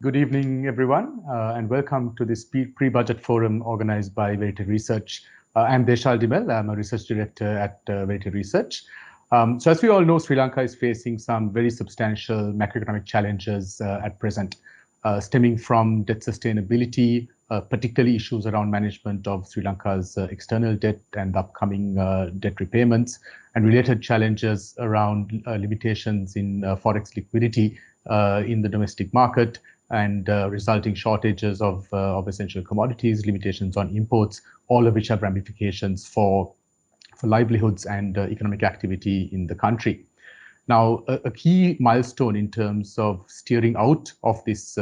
Good evening, everyone, and welcome to this pre-budget forum organized by Verité Research. I'm Deshal. I'm a research director at Verité Research. So as we all know, Sri Lanka is facing some very substantial macroeconomic challenges at present, stemming from debt sustainability, particularly issues around management of Sri Lanka's external debt and the upcoming debt repayments, and related challenges around limitations in forex liquidity in the domestic market, and resulting shortages of essential commodities, limitations on imports, all of which have ramifications for livelihoods and economic activity in the country. Now, a key milestone in terms of steering out of this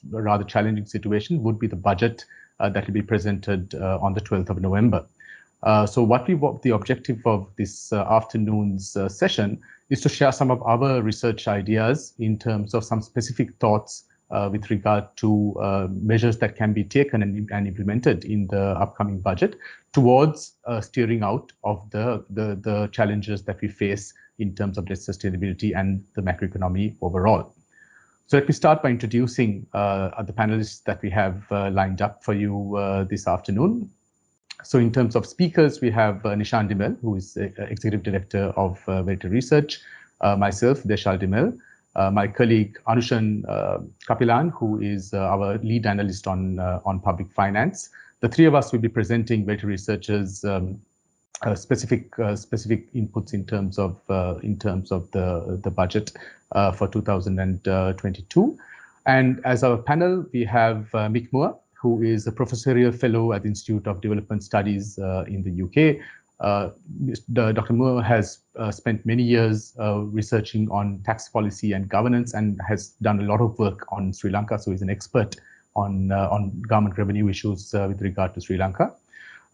rather challenging situation would be the budget that will be presented on the 12th of November. So the objective of this afternoon's session is to share some of our research ideas in terms of some specific thoughts with regard to measures that can be taken and implemented in the upcoming budget towards steering out of the challenges that we face in terms of debt sustainability and the macroeconomy overall. So let me start by introducing the panelists that we have lined up for you this afternoon. So in terms of speakers, we have Nishan, who is Executive Director of Verité Research, myself, Deshal, my colleague Anushan Kapilan, who is our lead analyst on public finance. The three of us will be presenting Verité Research's specific inputs in terms of the budget for 2022. And as our panel, we have Mick, who is a Professorial Fellow at the Institute of Development Studies in the UK. Dr. Moore has spent many years researching on tax policy and governance and has done a lot of work on Sri Lanka, so he's an expert on government revenue issues with regard to Sri Lanka.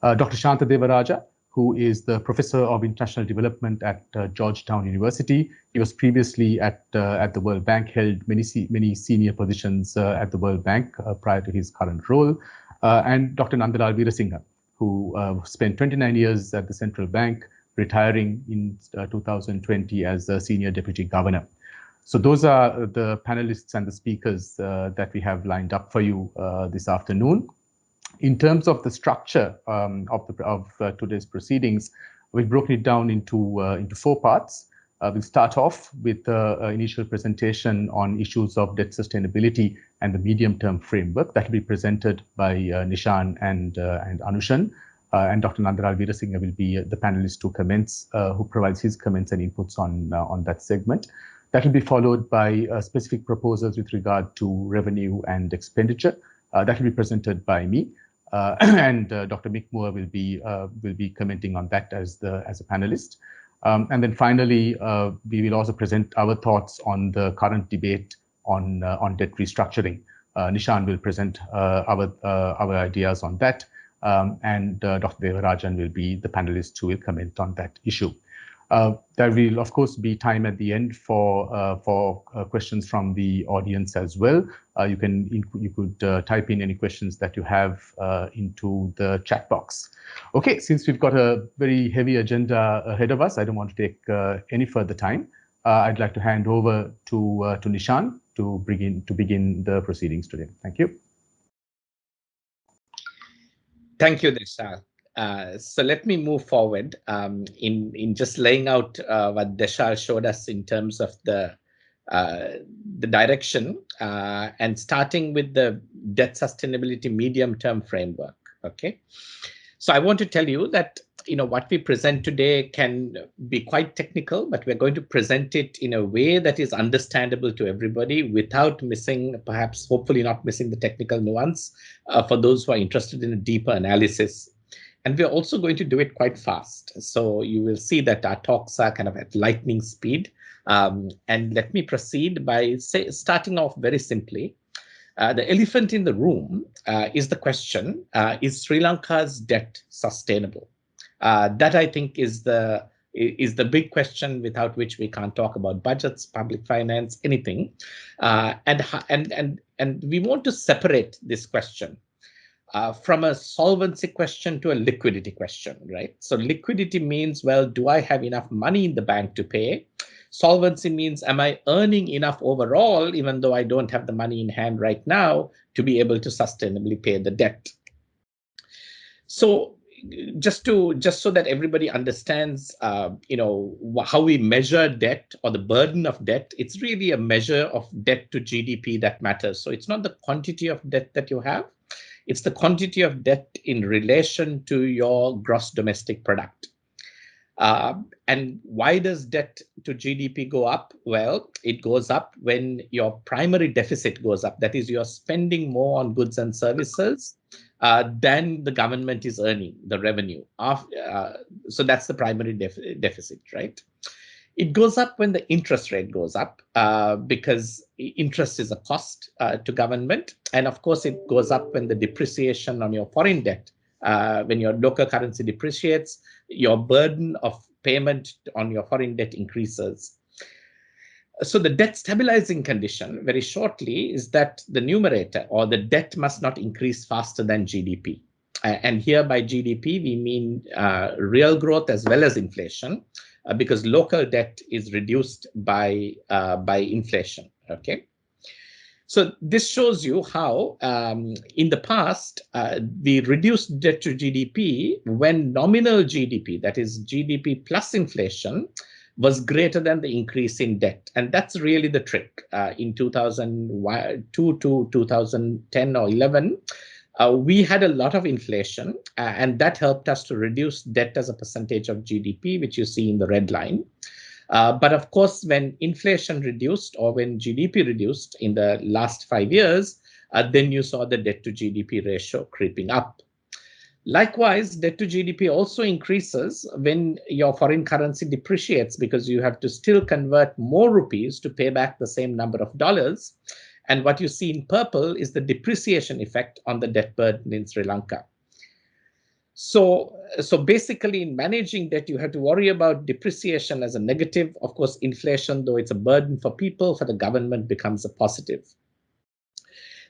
Dr. Shanta Devarajan, who is the Professor of International Development at Georgetown University. He was previously at the World Bank, held many senior positions at the World Bank prior to his current role. And Dr. Nandalal Weerasinghe, who spent 29 years at the central bank, retiring in 2020 as a senior deputy governor. So those are the panelists and the speakers that we have lined up for you this afternoon. In terms of the structure of today's proceedings, we've broken it down into four parts. We'll start off with an initial presentation on issues of debt sustainability and the medium-term framework that will be presented by Nishan and Anushan. And Dr. Nandalal Weerasinghe will be the panelist who provides his comments and inputs on that segment. That will be followed by specific proposals with regard to revenue and expenditure. That will be presented by me. And Dr. Mick Moore will be commenting on that as a panelist. And then finally, we will also present our thoughts on the current debate on debt restructuring. Nishan will present our ideas on that, and Dr. Devarajan will be the panelist who will comment on that issue. There will, of course, be time at the end for questions from the audience as well. You could type in any questions that you have into the chat box. Okay, since we've got a very heavy agenda ahead of us, I don't want to take any further time. I'd like to hand over to Nishan to begin the proceedings today. Thank you. Thank you, Deshal. So let me move forward in just laying out what Deshal showed us in terms of the direction and starting with the debt sustainability medium-term framework. Okay, so I want to tell you that what we present today can be quite technical, but we're going to present it in a way that is understandable to everybody without missing, perhaps hopefully not missing, the technical nuance for those who are interested in a deeper analysis. And we're also going to do it quite fast. So you will see that our talks are kind of at lightning speed. And let me proceed by starting off very simply. The elephant in the room is the question, is Sri Lanka's debt sustainable? That, I think, is the big question without which we can't talk about budgets, public finance, anything. And we want to separate this question from a solvency question to a liquidity question, right? So liquidity means, well, do I have enough money in the bank to pay? Solvency means, am I earning enough overall, even though I don't have the money in hand right now, to be able to sustainably pay the debt? So just so that everybody understands, how we measure debt or the burden of debt, it's really a measure of debt to GDP that matters. So it's not the quantity of debt that you have, it's the quantity of debt in relation to your gross domestic product. And why does debt to GDP go up? Well, it goes up when your primary deficit goes up. That is, you're spending more on goods and services than the government is earning, the revenue. So that's the primary deficit, right? It goes up when the interest rate goes up because interest is a cost to government. And of course, it goes up when the depreciation on your foreign debt, when your local currency depreciates, your burden of payment on your foreign debt increases. So the debt stabilizing condition, very shortly, is that the numerator or the debt must not increase faster than GDP. And here by GDP, we mean real growth as well as inflation, because local debt is reduced by inflation, okay? So this shows you how, in the past, we reduced debt to GDP when nominal GDP, that is GDP plus inflation, was greater than the increase in debt. And that's really the trick. In 2002 to 2010 or 11, we had a lot of inflation, and that helped us to reduce debt as a percentage of GDP, which you see in the red line. But of course, when inflation reduced or when GDP reduced in the last 5 years, then you saw the debt to GDP ratio creeping up. Likewise, debt to GDP also increases when your foreign currency depreciates, because you have to still convert more rupees to pay back the same number of dollars. And what you see in purple is the depreciation effect on the debt burden in Sri Lanka. So basically, in managing debt, you have to worry about depreciation as a negative. Of course, inflation, though it's a burden for people, for the government becomes a positive.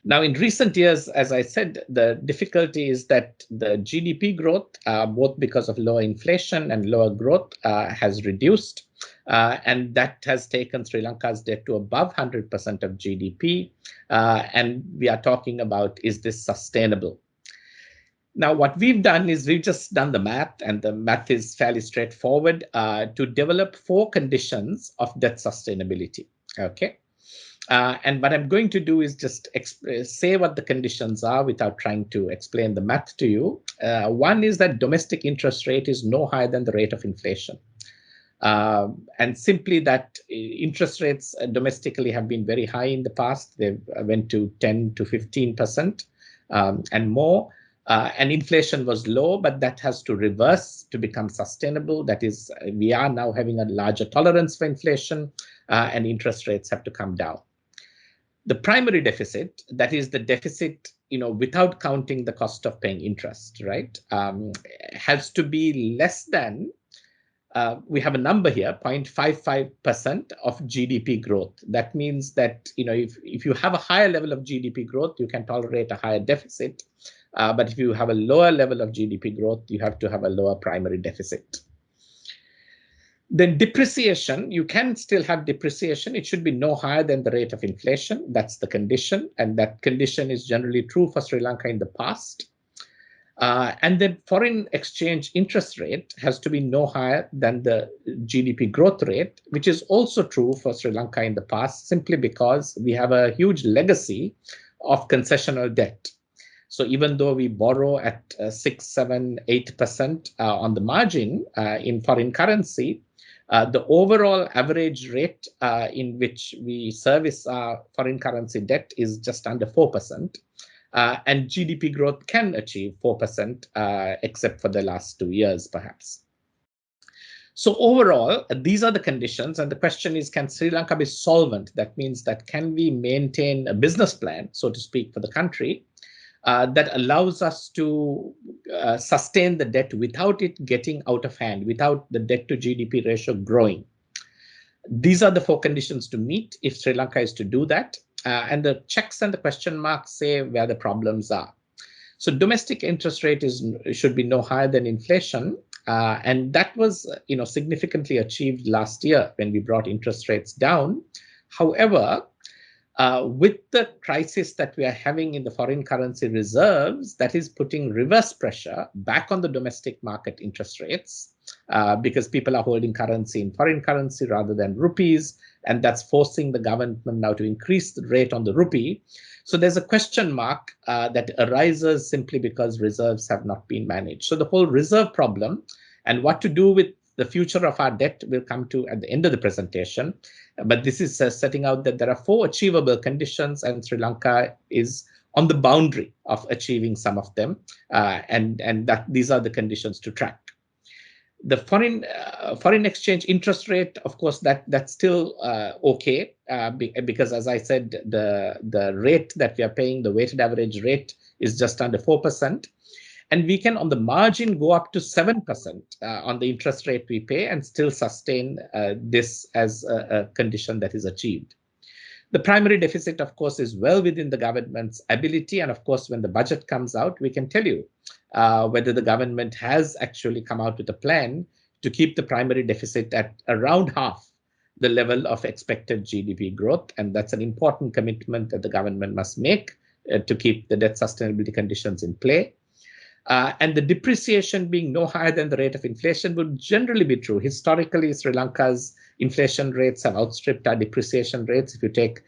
Now, in recent years, as I said, the difficulty is that the GDP growth, both because of lower inflation and lower growth, has reduced. And that has taken Sri Lanka's debt to above 100% of GDP. And we are talking about, is this sustainable? Now, what we've done is we've just done the math, and the math is fairly straightforward, to develop 4 conditions of debt sustainability, okay? And what I'm going to do is just say what the conditions are without trying to explain the math to you. One is that domestic interest rate is no higher than the rate of inflation. And simply that interest rates domestically have been very high in the past. They went to 10 to 15% and more. And inflation was low, but that has to reverse to become sustainable. That is, we are now having a larger tolerance for inflation, and interest rates have to come down. The primary deficit, that is the deficit, without counting the cost of paying interest, right, has to be less than, we have a number here, 0.55% of GDP growth. That means that, if you have a higher level of GDP growth, you can tolerate a higher deficit. But if you have a lower level of GDP growth, you have to have a lower primary deficit. Then depreciation, you can still have depreciation. It should be no higher than the rate of inflation. That's the condition. And that condition is generally true for Sri Lanka in the past. And then foreign exchange interest rate has to be no higher than the GDP growth rate, which is also true for Sri Lanka in the past, simply because we have a huge legacy of concessional debt. So even though we borrow at 6, 7, 8% on the margin in foreign currency, the overall average rate in which we service our foreign currency debt is just under 4%. And GDP growth can achieve 4%, except for the last 2 years, perhaps. So overall, these are the conditions. And the question is, can Sri Lanka be solvent? That means that can we maintain a business plan, so to speak, for the country that allows us to sustain the debt without it getting out of hand, without the debt to GDP ratio growing. These are the 4 conditions to meet if Sri Lanka is to do that. And the checks and the question marks say where the problems are. So domestic interest rate should be no higher than inflation. And that was significantly achieved last year when we brought interest rates down. However, with the crisis that we are having in the foreign currency reserves, that is putting reverse pressure back on the domestic market interest rates because people are holding currency in foreign currency rather than rupees, and that's forcing the government now to increase the rate on the rupee. So there's a question mark that arises simply because reserves have not been managed. So the whole reserve problem and what to do with the future of our debt will come to at the end of the presentation. But this is setting out that there are 4 achievable conditions, and Sri Lanka is on the boundary of achieving some of them, and that these are the conditions to track. The foreign exchange interest rate, of course, that's still okay, because as I said, the rate that we are paying, the weighted average rate, is just under 4%. And we can, on the margin, go up to 7% on the interest rate we pay and still sustain this as a condition that is achieved. The primary deficit, of course, is well within the government's ability. And of course, when the budget comes out, we can tell you whether the government has actually come out with a plan to keep the primary deficit at around half the level of expected GDP growth. And that's an important commitment that the government must make to keep the debt sustainability conditions in play. And the depreciation being no higher than the rate of inflation would generally be true. Historically, Sri Lanka's inflation rates have outstripped our depreciation rates. If you take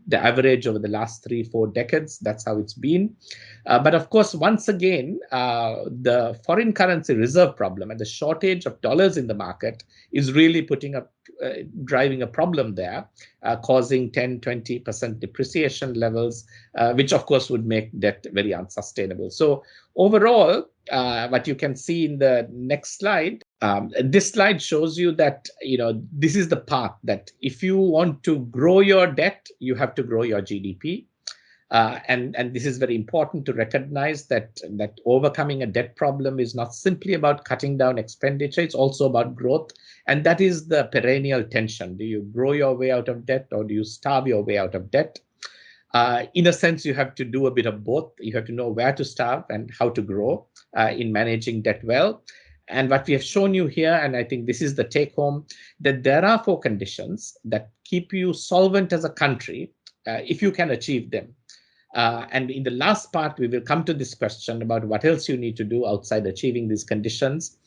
the average over the last 3-4 decades, that's how it's been. But of course, once again, the foreign currency reserve problem and the shortage of dollars in the market is really driving a problem there, causing 10-20% depreciation levels, which of course would make debt very unsustainable. So overall, what you can see in the next slide, this slide shows you that this is the path that if you want to grow your debt, you have to grow your GDP. And this is very important to recognize that overcoming a debt problem is not simply about cutting down expenditure, it's also about growth. And that is the perennial tension. Do you grow your way out of debt, or do you starve your way out of debt? In a sense, you have to do a bit of both. You have to know where to starve and how to grow in managing debt well. And what we have shown you here, and I think this is the take home, that there are 4 conditions that keep you solvent as a country if you can achieve them. And in the last part, we will come to this question about what else you need to do outside achieving these conditions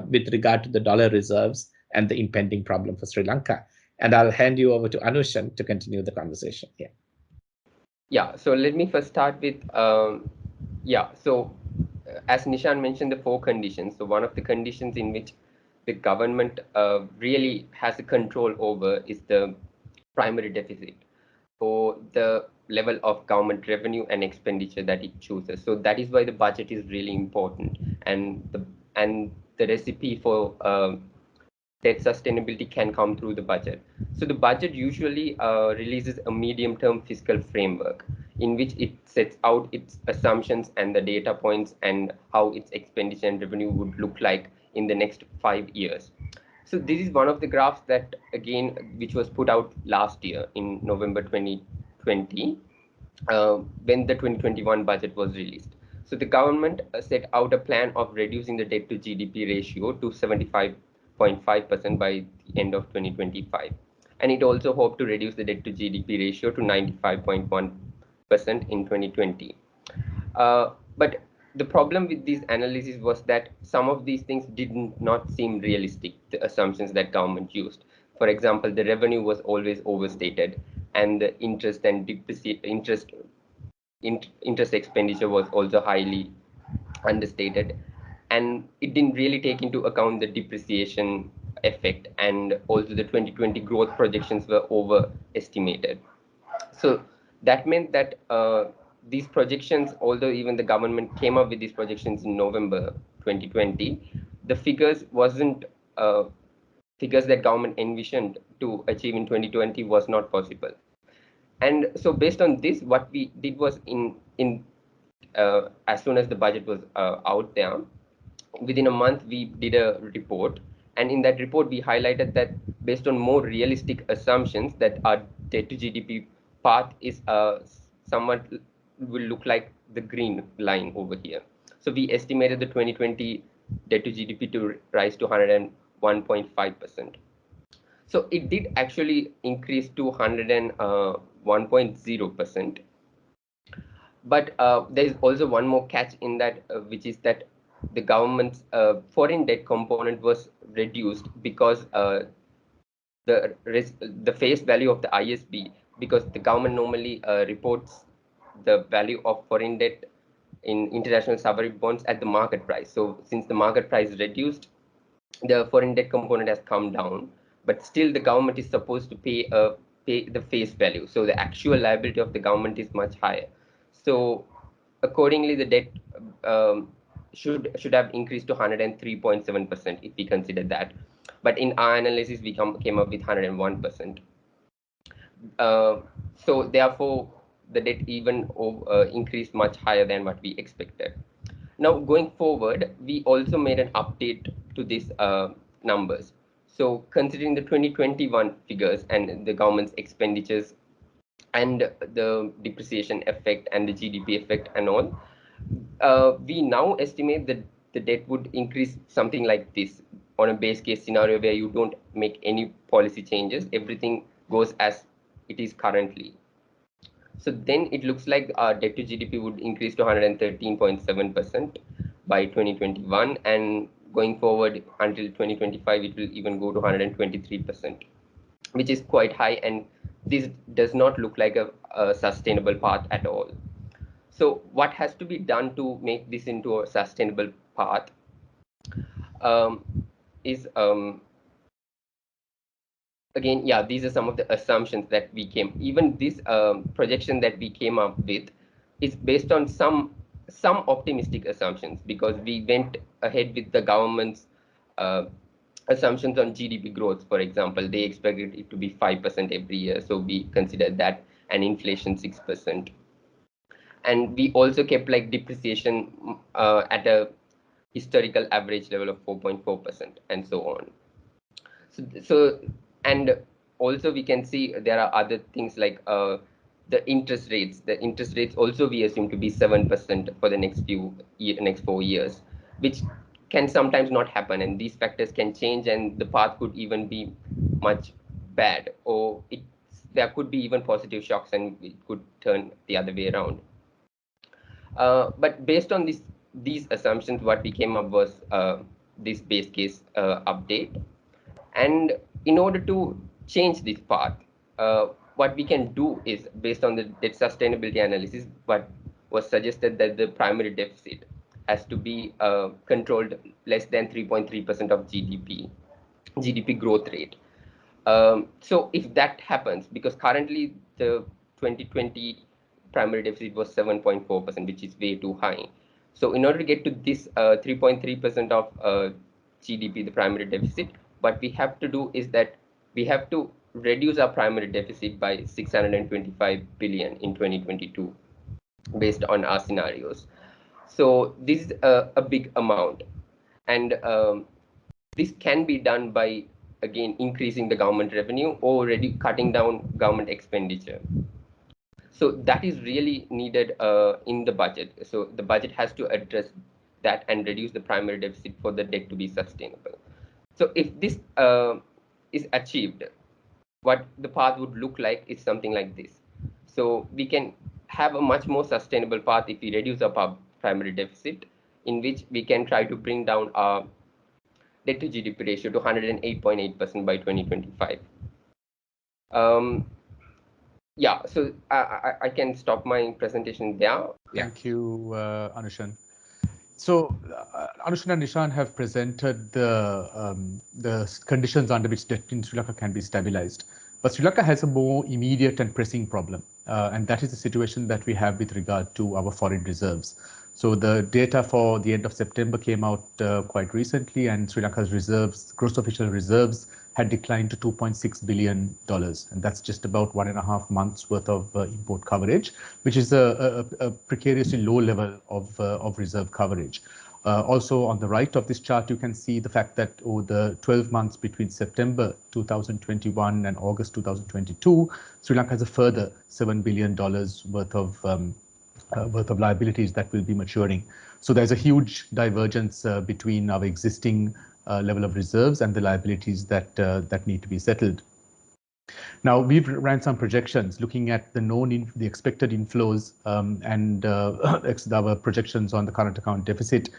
with regard to the dollar reserves and the impending problem for Sri Lanka. And I'll hand you over to Anushan to continue the conversation here. Yeah, so let me first start with, as Nishan mentioned, the 4 conditions. So one of the conditions in which the government really has a control over is the primary deficit, or the level of government revenue and expenditure that it chooses. So that is why the budget is really important, and the recipe for debt sustainability can come through the budget. So the budget usually releases a medium-term fiscal framework in which it sets out its assumptions and the data points and how its expenditure and revenue would look like in the next 5 years. So this is one of the graphs that, again, which was put out last year in November 2020, when the 2021 budget was released. So the government set out a plan of reducing the debt to GDP ratio to 75.5% by the end of 2025. And it also hoped to reduce the debt to GDP ratio to 95.1% in 2020. But the problem with these analyses was that some of these things did not seem realistic, the assumptions that government used. For example, the revenue was always overstated, and the interest expenditure was also highly understated. And it didn't really take into account the depreciation effect, and also the 2020 growth projections were overestimated. So that meant that these projections, although even the government came up with these projections in November 2020, the figures wasn't figures that government envisioned to achieve in 2020 was not possible. And so based on this, what we did was as soon as the budget was out there, within a month, we did a report. And in that report, we highlighted that based on more realistic assumptions, that our debt to GDP path is will look like the green line over here. So we estimated the 2020 debt to GDP to rise to 101.5%. So it did actually increase to 101.0%. But there is also one more catch in that, which is that the government's foreign debt component was reduced because the face value of the ISB, because the government normally reports the value of foreign debt in international sovereign bonds at the market price. So since the market price reduced, the foreign debt component has come down, but still the government is supposed to pay the face value. So the actual liability of the government is much higher. So accordingly, the debt should have increased to 103.7% if we consider that. But in our analysis, we came up with 101%. So therefore, the debt even increased much higher than what we expected. Now, going forward, we also made an update to these numbers. So considering the 2021 figures and the government's expenditures and the depreciation effect and the GDP effect and all, we now estimate that the debt would increase something like this on a base case scenario where you don't make any policy changes, everything goes as it is currently. So then it looks like our debt to GDP would increase to 113.7% by 2021, and going forward until 2025, it will even go to 123%, which is quite high, and this does not look like a sustainable path at all. So what has to be done to make this into a sustainable path is again, yeah, these are some of the assumptions that we even this projection that we came up with is based on some optimistic assumptions, because we went ahead with the government's assumptions on GDP growth. For example, they expected it to be 5% every year, so we considered that, and inflation 6%. And we also kept like depreciation at a historical average level of 4.4% and so on. So and also we can see there are other things like the interest rates. The interest rates also we assume to be 7% for the next 4 years, which can sometimes not happen, and these factors can change, and the path could even be much bad, or there could be even positive shocks, and it could turn the other way around. But based on these assumptions, what we came up was this base case update. And in order to change this path, what we can do is, based on the debt sustainability analysis, what was suggested that the primary deficit has to be controlled less than 3.3% of GDP growth rate. So if that happens, because currently the 2020 primary deficit was 7.4%, which is way too high. So in order to get to this 3.3% of GDP, the primary deficit, what we have to do is that we have to reduce our primary deficit by 625 billion in 2022, based on our scenarios. So this is a big amount, and this can be done by, again, increasing the government revenue or already cutting down government expenditure. So that is really needed in the budget. So the budget has to address that and reduce the primary deficit for the debt to be sustainable. So if this is achieved, what the path would look like is something like this. So we can have a much more sustainable path if we reduce our primary deficit, in which we can try to bring down our debt to GDP ratio to 108.8% by 2025. Yeah, so I can stop my presentation there. Thank you, Anushan. So Anushan and Nishan have presented the conditions under which debt in Sri Lanka can be stabilized. But Sri Lanka has a more immediate and pressing problem, and that is the situation that we have with regard to our foreign reserves. So the data for the end of September came out quite recently, and Sri Lanka's reserves, gross official reserves, had declined to $2.6 billion, and that's just about 1.5 months worth of import coverage, which is a precariously low level of reserve coverage. Also on the right of this chart, you can see the fact that over the 12 months between September 2021 and August 2022, Sri Lanka has a further $7 billion worth of worth of liabilities that will be maturing. So there's a huge divergence between our existing level of reserves and the liabilities that need to be settled. Now, we've ran some projections looking at the expected inflows and our projections on the current account deficit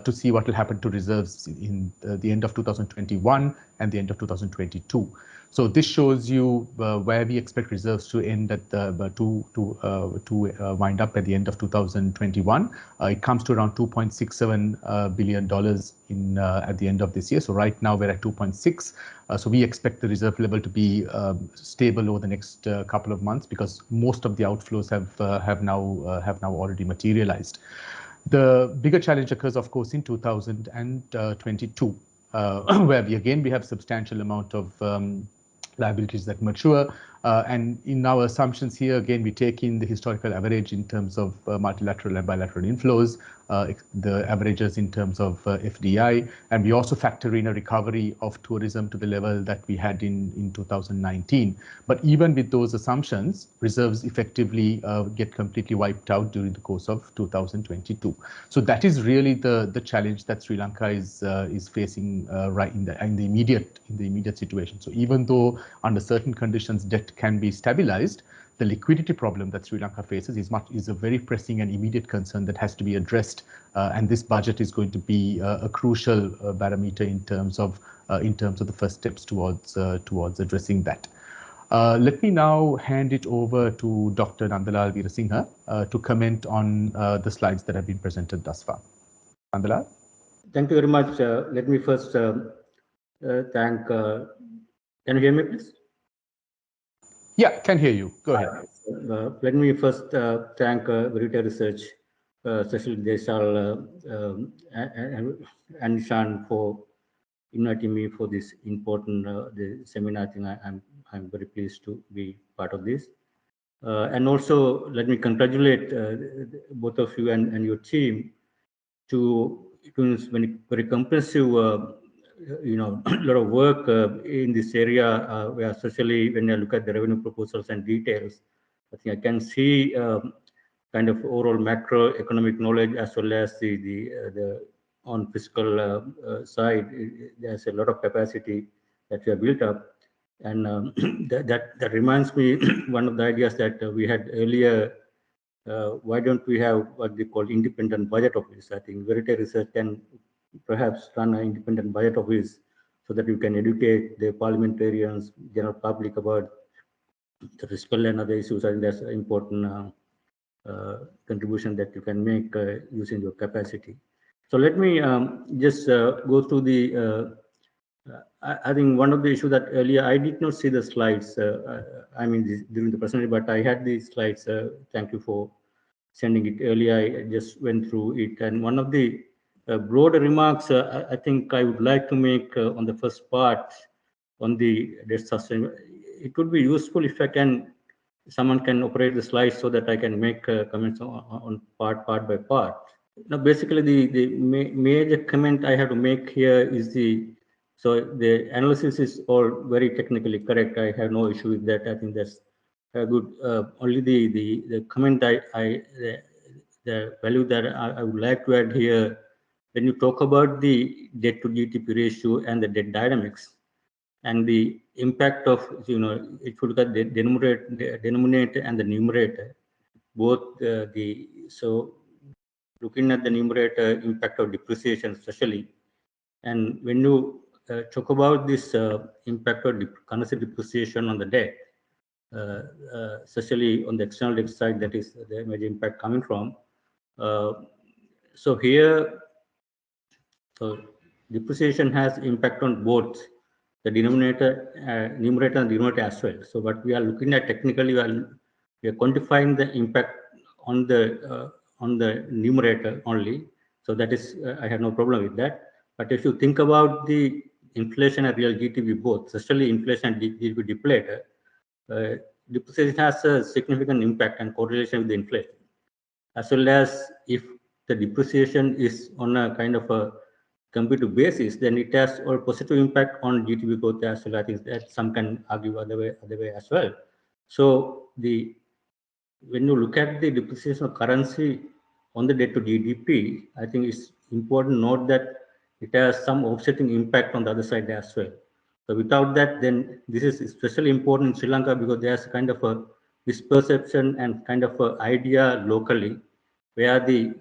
to see what will happen to reserves in the end of 2021 and the end of 2022. So this shows you where we expect reserves to end at wind up at the end of 2021. It comes to around $2.67 billion at the end of this year. So right now we're at 2.6. So we expect the reserve level to be stable over the next couple of months because most of the outflows have now already materialized. The bigger challenge occurs, of course, in 2022, where we have substantial amount of liabilities that mature. And in our assumptions here, again, we take in the historical average in terms of multilateral and bilateral inflows, the averages in terms of FDI, and we also factor in a recovery of tourism to the level that we had in 2019. But even with those assumptions, reserves effectively get completely wiped out during the course of 2022. So that is really the challenge that Sri Lanka is facing right in the immediate situation. So even though under certain conditions debt can be stabilized, the liquidity problem that Sri Lanka faces is a very pressing and immediate concern that has to be addressed, and this budget is going to be a crucial barometer in terms of the first steps towards addressing that. Let me now hand it over to Dr. Nandalal Weerasinghe to comment on the slides that have been presented thus far. Nandalal? Thank you very much. Let me first thank. Can you hear me, please? Yeah, can hear you. Go ahead. Let me first thank Verité Research, especially Deshal and Anushan for inviting me for this important seminar. I think I'm very pleased to be part of this. And also, let me congratulate both of you and your team to very comprehensive a lot of work in this area, where especially when I look at the revenue proposals and details, I think I can see kind of overall macroeconomic knowledge as well as the on fiscal side. There's a lot of capacity that we have built up, and that reminds me one of the ideas that we had earlier. Why don't we have what they call independent budget office? I think Verité Research can perhaps run an independent budget office so that you can educate the parliamentarians, general public about the fiscal and other issues. I think that's an important contribution that you can make using your capacity. So let me just go through the. I think one of the issues that earlier I did not see the slides. I mean during the presentation, but I had these slides. Thank you for sending it earlier. I just went through it, and one of the broader remarks I think I would like to make on the first part on the debt sustainability. It would be useful if someone can operate the slides so that I can make comments on part by part. Now, basically, the major comment I have to make here is so the analysis is all very technically correct. I have no issue with that. I think that's good. Only the comment the value that I would like to add here, when you talk about the debt to GDP ratio and the debt dynamics and the impact of, if you look at the denominator and the numerator, both so looking at the numerator impact of depreciation especially, and when you talk about this impact of currency depreciation on the debt, especially on the external debt side, that is the major impact coming from. So here, so depreciation has impact on both the numerator and denominator as well. So what we are looking at technically, we are quantifying the impact on the numerator only. So that is, I have no problem with that. But if you think about the inflation and real GDP both, especially inflation and GDP deflator, depreciation has a significant impact and correlation with the inflation, as well as if the depreciation is on a kind of a competitive basis, then it has a positive impact on GDP growth as well. I think that some can argue other way as well. So the when you look at the depreciation of currency on the debt to GDP, I think it's important to note that it has some offsetting impact on the other side as well. So without that, then this is especially important in Sri Lanka because there's kind of a misperception and kind of a idea locally where the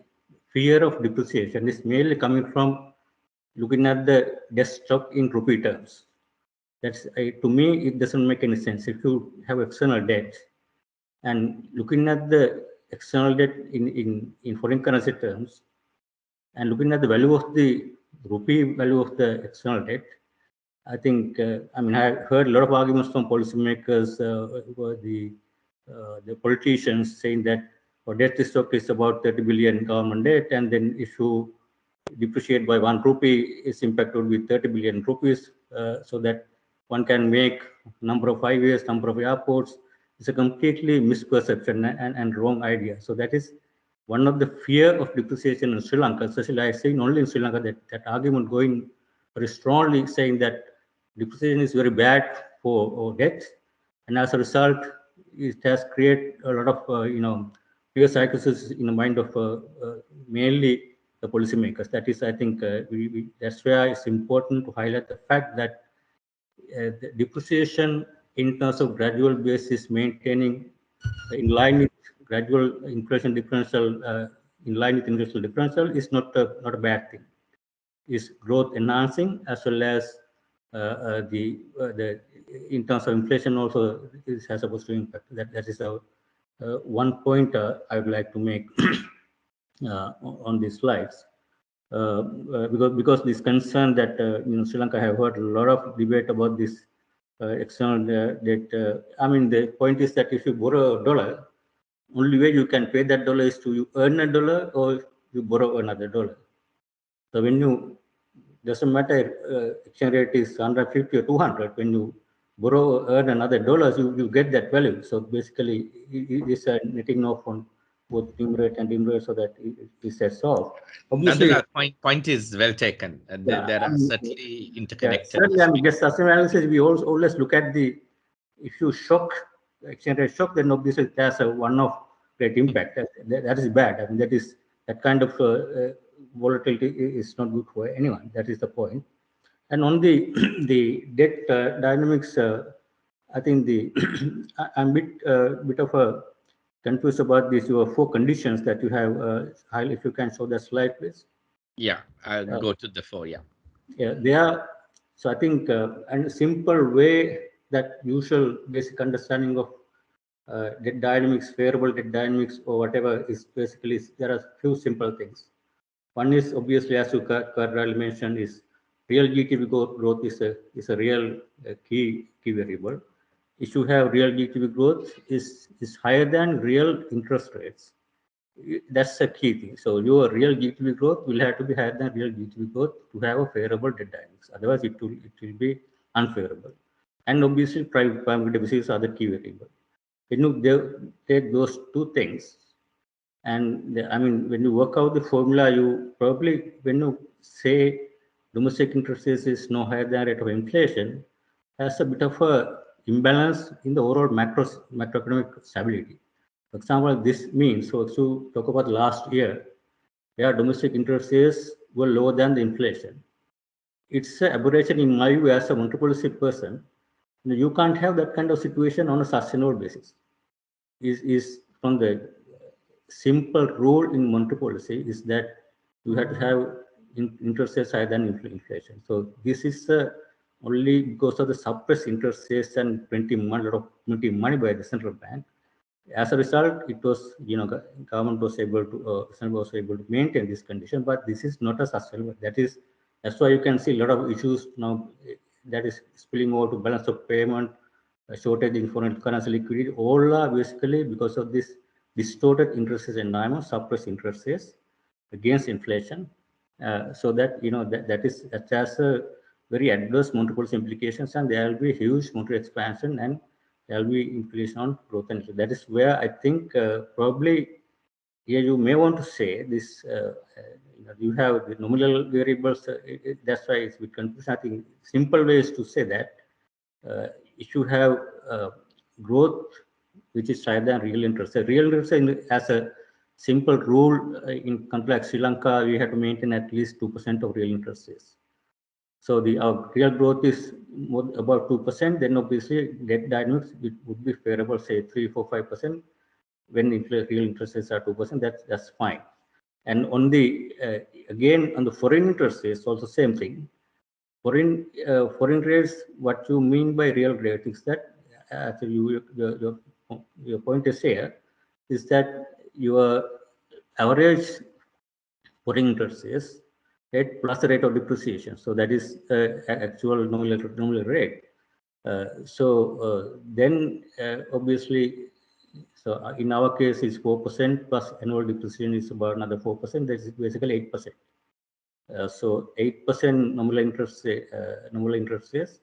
fear of depreciation is mainly coming from looking at the debt stock in rupee terms. That's to me, it doesn't make any sense. If you have external debt and looking at the external debt in foreign currency terms and looking at the value of the rupee value of the external debt, I think, I mean, I heard a lot of arguments from policymakers, the politicians saying that our debt stock is about 30 billion government debt, and then if you depreciate by 1 rupee, its impact would be 30 billion rupees, so that one can make number of highways, number of airports. It's a completely misperception and wrong idea. So that is one of the fear of depreciation in Sri Lanka, especially I seen only in Sri Lanka that argument going very strongly saying that depreciation is very bad for debt, and as a result, it has created a lot of fear psychosis in the mind of mainly the policymakers. That is, I think, that's why it's important to highlight the fact that the depreciation in terms of gradual basis maintaining in line with gradual inflation differential, in line with inflation differential is not a bad thing. Is growth enhancing as well as the in terms of inflation also it has a positive impact. That is one point I would like to make on these slides. Because this concern that Sri Lanka have heard a lot of debate about this external debt. I mean, the point is that if you borrow a dollar, only way you can pay that dollar is to you earn a dollar or you borrow another dollar. So when you doesn't matter exchange rate is 150 or 200, when you borrow or earn another dollars, you get that value. So basically, it's a netting off on both numerator and denominator so that it sets off. Obviously, Nandalal, point is well taken. yeah, There are certainly interconnected. Certainly, I mean, just as an analysis, we always look at if you shock, exchange rate shock, then obviously it has a one-off great impact. That is bad. I mean, that kind of volatility is not good for anyone. That is the point. And on the the debt dynamics, I think I'm bit of a confused about these your 4 conditions that you have. If you can show that slide, please. Yeah, I'll go to the 4. Yeah, they are. So I think and a simple way that usual basic understanding of debt dynamics, favorable debt dynamics, or whatever is basically there are few simple things. One is obviously, as you Karl mentioned, is real GDP growth is a real key variable. If you have real GDP growth is higher than real interest rates, that's a key thing. So your real GDP growth will have to be higher than real GDP growth to have a favorable debt dynamics. Otherwise, it will be unfavorable. And obviously, primary deficit is other key variable. When you take those 2 things, and I mean, when you work out the formula, you probably, when you say domestic interest rates is no higher than rate of inflation, has a bit of a imbalance in the overall macroeconomic stability. For example, this means, so to talk about last year, where domestic interest rates were lower than the inflation. It's an aberration in my view as a monetary policy person. You can't have that kind of situation on a sustainable basis. Is from the simple rule in monetary policy is that you have to have interest rates higher than inflation. So this is only because of the suppressed interest rates and printing money by the central bank. As a result, it was government was able to maintain this condition, but this is not a sustainable. That's why you can see a lot of issues now that is spilling over to balance of payment, shortage in foreign currency liquidity. All are basically because of this distorted interest rate environment, suppressed interest rates against inflation. So that that has a very adverse monetary policy implications, and there will be huge monetary expansion and there will be implication on growth and that is where I think probably here you may want to say this. You have the nominal variables. That's why it's with confusion. I think simple way is to say that if you have growth which is higher than real interest. So real interest as a simple rule in country like Sri Lanka, we have to maintain at least 2% of real interest rates. So our real growth is about 2%. Then obviously debt dynamics it would be favorable, say 3, 4, 5%. When real interest rates are 2%, that's fine. And on the again on the foreign interest rates, also same thing. Foreign rates, what you mean by real rate is that actually your point is here is that your average foreign interest rates rate plus the rate of depreciation. So that is actual nominal rate. Then obviously, so in our case is 4% plus annual depreciation is about another 4%. That is basically 8%. So 8% nominal interest rates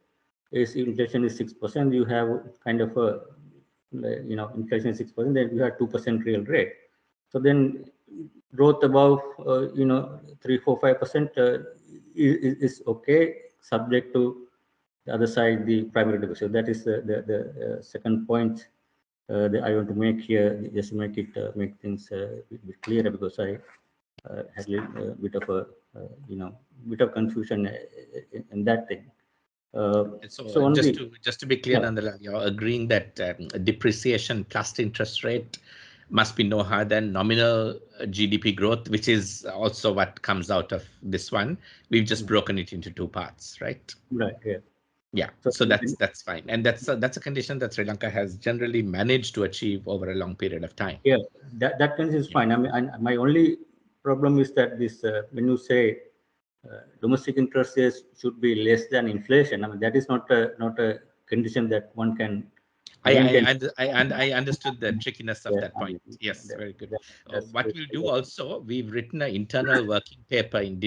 is inflation is 6%. You have kind of a inflation is 6%. Then you have 2% real rate. So then growth above 3, 4, 5% is okay, subject to the other side, the primary deficit. That is the second point that I want to make here, just to make it make things a bit clearer, because I had a bit of a bit of confusion in that thing. So just to be clear, Nandalal, you're agreeing that depreciation plus interest rate must be no higher than nominal GDP growth, which is also what comes out of this one. We've just broken it into two parts, right? Right. Yeah. Yeah. So that's fine, and that's a condition that Sri Lanka has generally managed to achieve over a long period of time. Yeah, that condition is fine. I mean, my only problem is that this when you say domestic interest rates should be less than inflation, I mean that is not a condition that one can. I understood the trickiness of that point. Yes, very good. What we'll do also, we've written an internal working paper in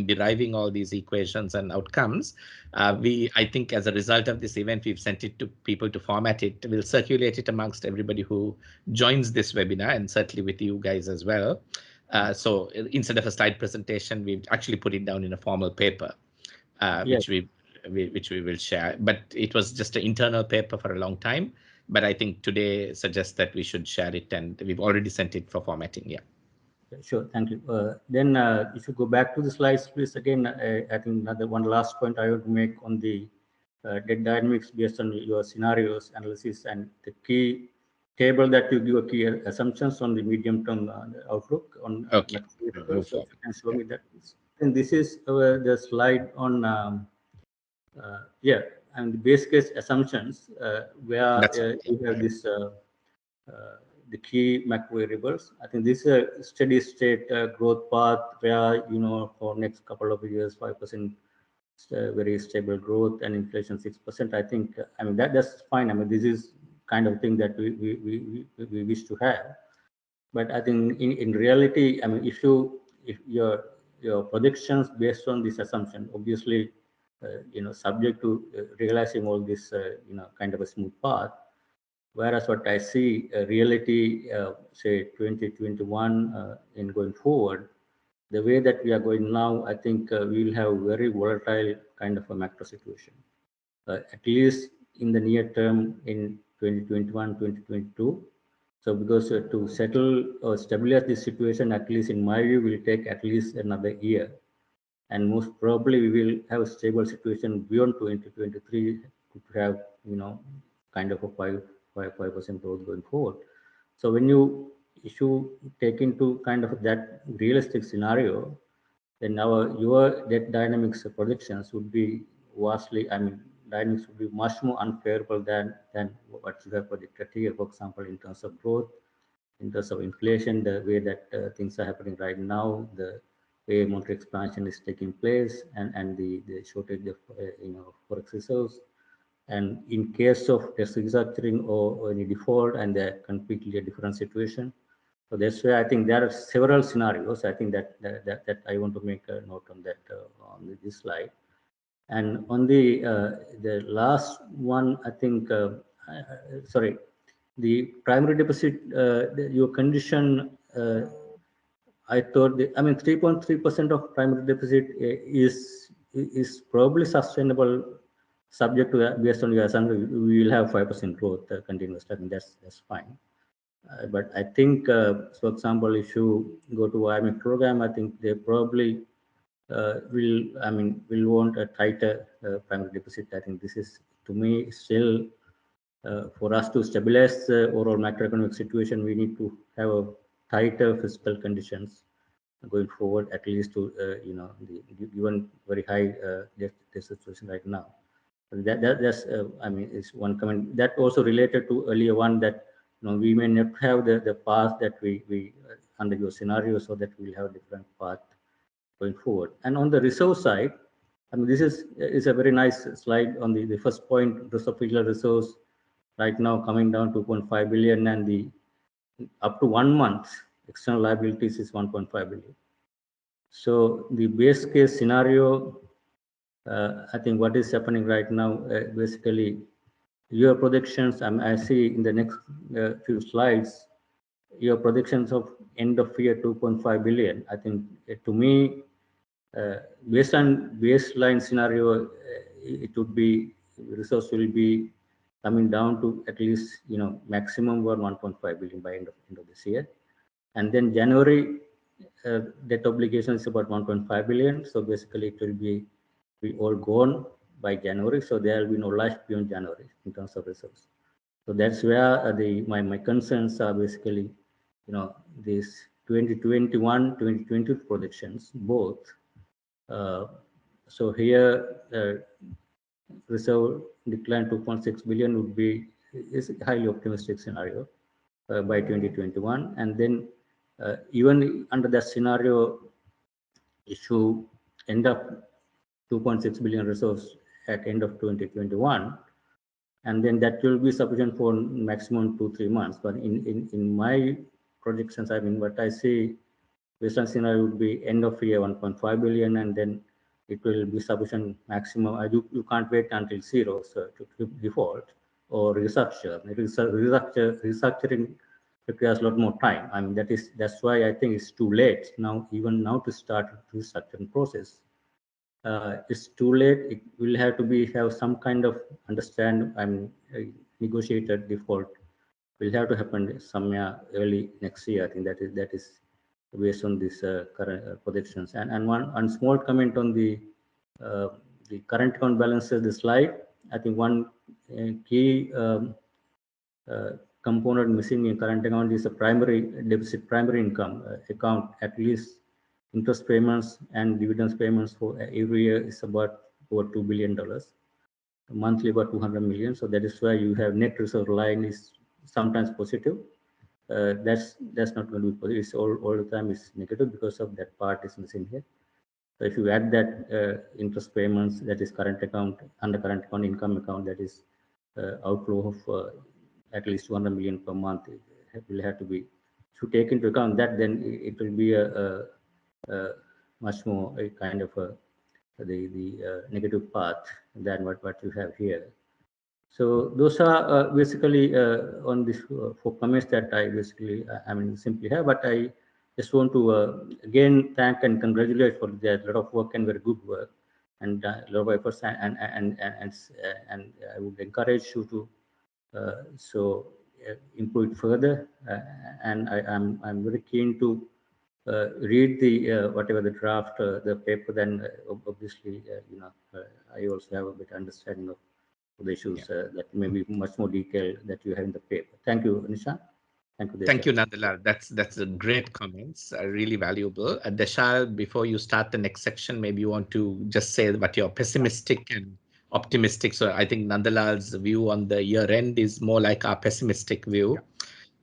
deriving all these equations and outcomes. I think as a result of this event, we've sent it to people to format it. We'll circulate it amongst everybody who joins this webinar, and certainly with you guys as well. So instead of a slide presentation, we've actually put it down in a formal paper, which we will share. But it was just an internal paper for a long time. But I think today suggests that we should share it, and we've already sent it for formatting. Yeah. Sure. Thank you. Then if you go back to the slides, please. Again, I think one last point I want to make on the debt dynamics based on your scenarios analysis and the key table that you give a key assumptions on the medium-term outlook on. Okay. So can show me that, please. And this is the slide on and the base case assumptions where you have this the key macro variables. I think this is a steady state growth path where for next couple of years 5% very stable growth and inflation 6%. I think I mean that's fine. I mean this is kind of thing that we wish to have. But I think in reality, I mean if your predictions based on this assumption, obviously subject to realizing all this kind of a smooth path. Whereas what I see reality, say 2021 in going forward, the way that we are going now, I think we will have very volatile kind of a macro situation, at least in the near term in 2021, 2022. So because to settle or stabilize this situation, at least in my view, will take at least another year. And most probably we will have a stable situation beyond 2023 to have, kind of a 5% growth going forward. So when you take into kind of that realistic scenario, then your debt dynamics predictions would be vastly, I mean, dynamics would be much more unfavorable than what you have predicted here. For example, in terms of growth, in terms of inflation, the way that things are happening right now, the way monetary expansion is taking place, and the shortage of forex reserves. And in case of restructuring or any default, and they're completely a different situation. So that's why I think there are several scenarios. I think that I want to make a note on that on this slide. And on the last one, I think sorry, the primary deficit, your condition. I thought, I mean, 3.3% of primary deficit is probably sustainable subject to that, based on your assumption, we will have 5% growth continuously. I mean, that's fine. But I think, for example, if you go to IMF program, I think they probably will want a tighter primary deficit. I think this is, to me, still for us to stabilize the overall macroeconomic situation, we need to have a tighter fiscal conditions going forward, at least to given very high debt situation right now. That's is one comment. That also related to earlier one, that we may not have the path that we under your scenario, so that we'll have a different path going forward. And on the reserve side, I mean, this is a very nice slide on the first point. The fiscal reserves right now coming down 2.5 billion, and the up to 1 month external liabilities is 1.5 billion. So the base case scenario, I think what is happening right now, basically your predictions, I see in the next few slides, your predictions of end of year 2.5 billion. I think to me, based on baseline scenario, it would be, resource will be coming down to at least maximum 1.5 billion by end of this year. And then January debt obligation is about 1.5 billion. So basically it will be all gone by January. So there will be no life beyond January in terms of reserves. So that's where my concerns are, basically, these 2021, 2020 projections both. So here reserve decline 2.6 billion would be is a highly optimistic scenario by 2021, and then even under that scenario, if you end up 2.6 billion reserves at end of 2021, and then that will be sufficient for maximum 2-3 months. But in my projections, I mean, what I see, baseline scenario would be end of year 1.5 billion, and then it will be sufficient maximum. You can't wait until zero, so to default or restructure. Restructuring requires a lot more time. I mean, that's why I think it's too late now, even now, to start restructuring process. It's too late. It will have to have some kind of negotiated default will have to happen somewhere early next year. I think that is based on this current projections. And one small comment on the current account balances, the slide. I think one key component missing in current account is a primary deficit, primary income account. At least interest payments and dividends payments for every year is about over $2 billion, monthly about 200 million. So that is why you have net reserve line is sometimes positive. That's not going to be positive. It's all the time is negative because of that part is missing here. So if you add that interest payments, that is current account, under current account, income account, that is outflow of at least 200 million per month, it will have to be. If you take into account that, then it will be a much more a kind of the negative path than what you have here. So those are basically on this 4 comments that I basically simply have. But I just want to again thank and congratulate for that lot of work and very good work and a lot of efforts, and I would encourage you to improve it further. And I'm very keen to read the whatever the draft the paper. Then obviously I also have a bit understanding of the issues that may be much more detailed that you have in the paper. Thank you, Nishan. Thank you, Deshal. Thank you, Nandalal. That's a great comments, really valuable. Deshal, before you start the next section, maybe you want to just say what you're pessimistic and optimistic. So I think Nandalal's view on the year end is more like our pessimistic view,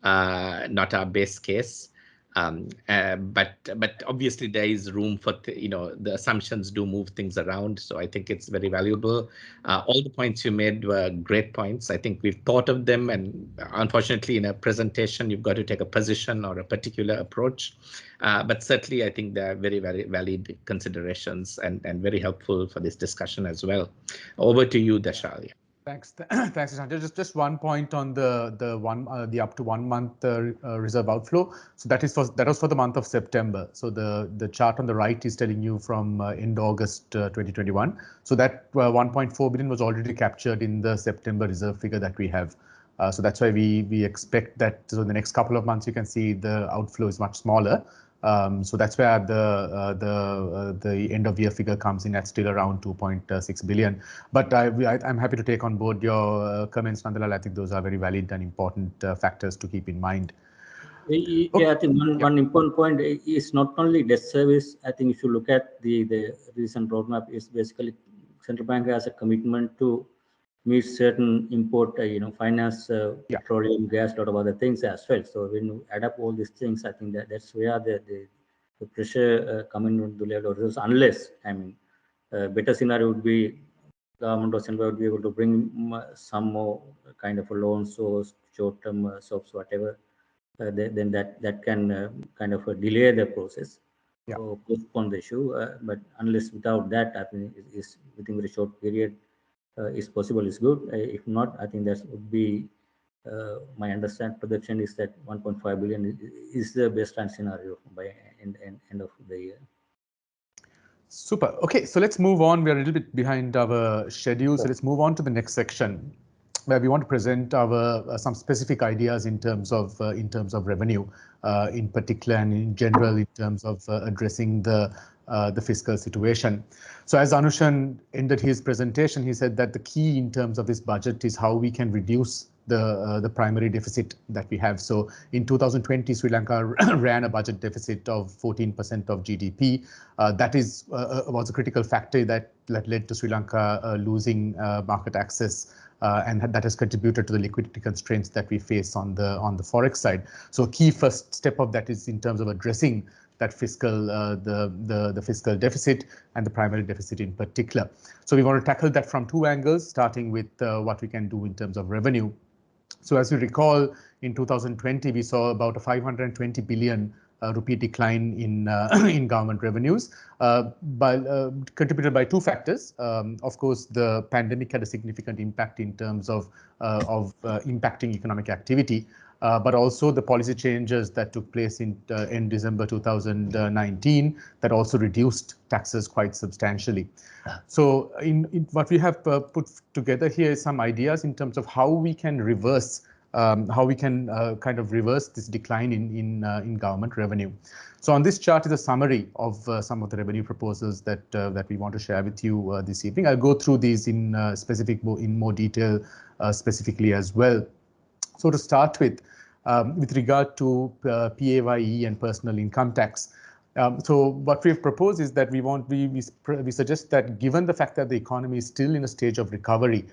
not our base case. But obviously there is room for the assumptions do move things around, so I think it's very valuable. All the points you made were great points. I think we've thought of them, and unfortunately in a presentation you've got to take a position or a particular approach, but certainly I think they're very, very valid considerations and very helpful for this discussion as well. Over to you, Deshal. Thanks, thanks, Shanta. Just one point on the up to 1 month reserve outflow. So that was for the month of September. So the chart on the right is telling you from end August 2021. So that 1.4 billion was already captured in the September reserve figure that we have. So that's why we expect that so in the next couple of months you can see the outflow is much smaller. So that's where the end of year figure comes in at still around 2.6 billion. But I'm happy to take on board your comments, Nandalal. I think those are very valid and important factors to keep in mind. Yeah, I think one important point is not only debt service. I think if you look at the recent roadmap, is basically central bank has a commitment to meet certain import, finance, petroleum, gas, a lot of other things as well. So when you add up all these things, I think that's where the pressure coming on the level of reserves, unless, I mean, better scenario would be government or central would be able to bring some more kind of a loans or short-term swaps, whatever. Then that can kind of delay the process or postpone the issue. But unless without that, I think is within a short period is possible, is good. If not, I think that would be my projection is that 1.5 billion is the baseline scenario by end of the year. Super. Okay, so let's move on. We're a little bit behind our schedule, so let's move on to the next section, where we want to present our some specific ideas in terms of revenue, in particular, and in general in terms of addressing the fiscal situation. So as Anushan ended his presentation, he said that the key in terms of this budget is how we can reduce the primary deficit that we have. So in 2020, Sri Lanka ran a budget deficit of 14% of GDP. That was a critical factor that led to Sri Lanka losing market access. And that has contributed to the liquidity constraints that we face on the forex side. So a key first step of that is in terms of addressing that fiscal the fiscal deficit and the primary deficit in particular. So we want to tackle that from two angles, starting with what we can do in terms of revenue. So as you recall, in 2020 we saw about a 520 billion rupee decline in government revenues, contributed by two factors. Of course, the pandemic had a significant impact in terms of impacting economic activity, but also the policy changes that took place in December 2019 that also reduced taxes quite substantially. So in what we have put together here is some ideas in terms of how we can reverse kind of reverse this decline in government revenue. So on this chart is a summary of some of the revenue proposals that we want to share with you this evening. I'll go through these in more detail specifically as well. So to start with regard to PAYE and personal income tax. So what we've proposed is that we suggest that given the fact that the economy is still in a stage of recovery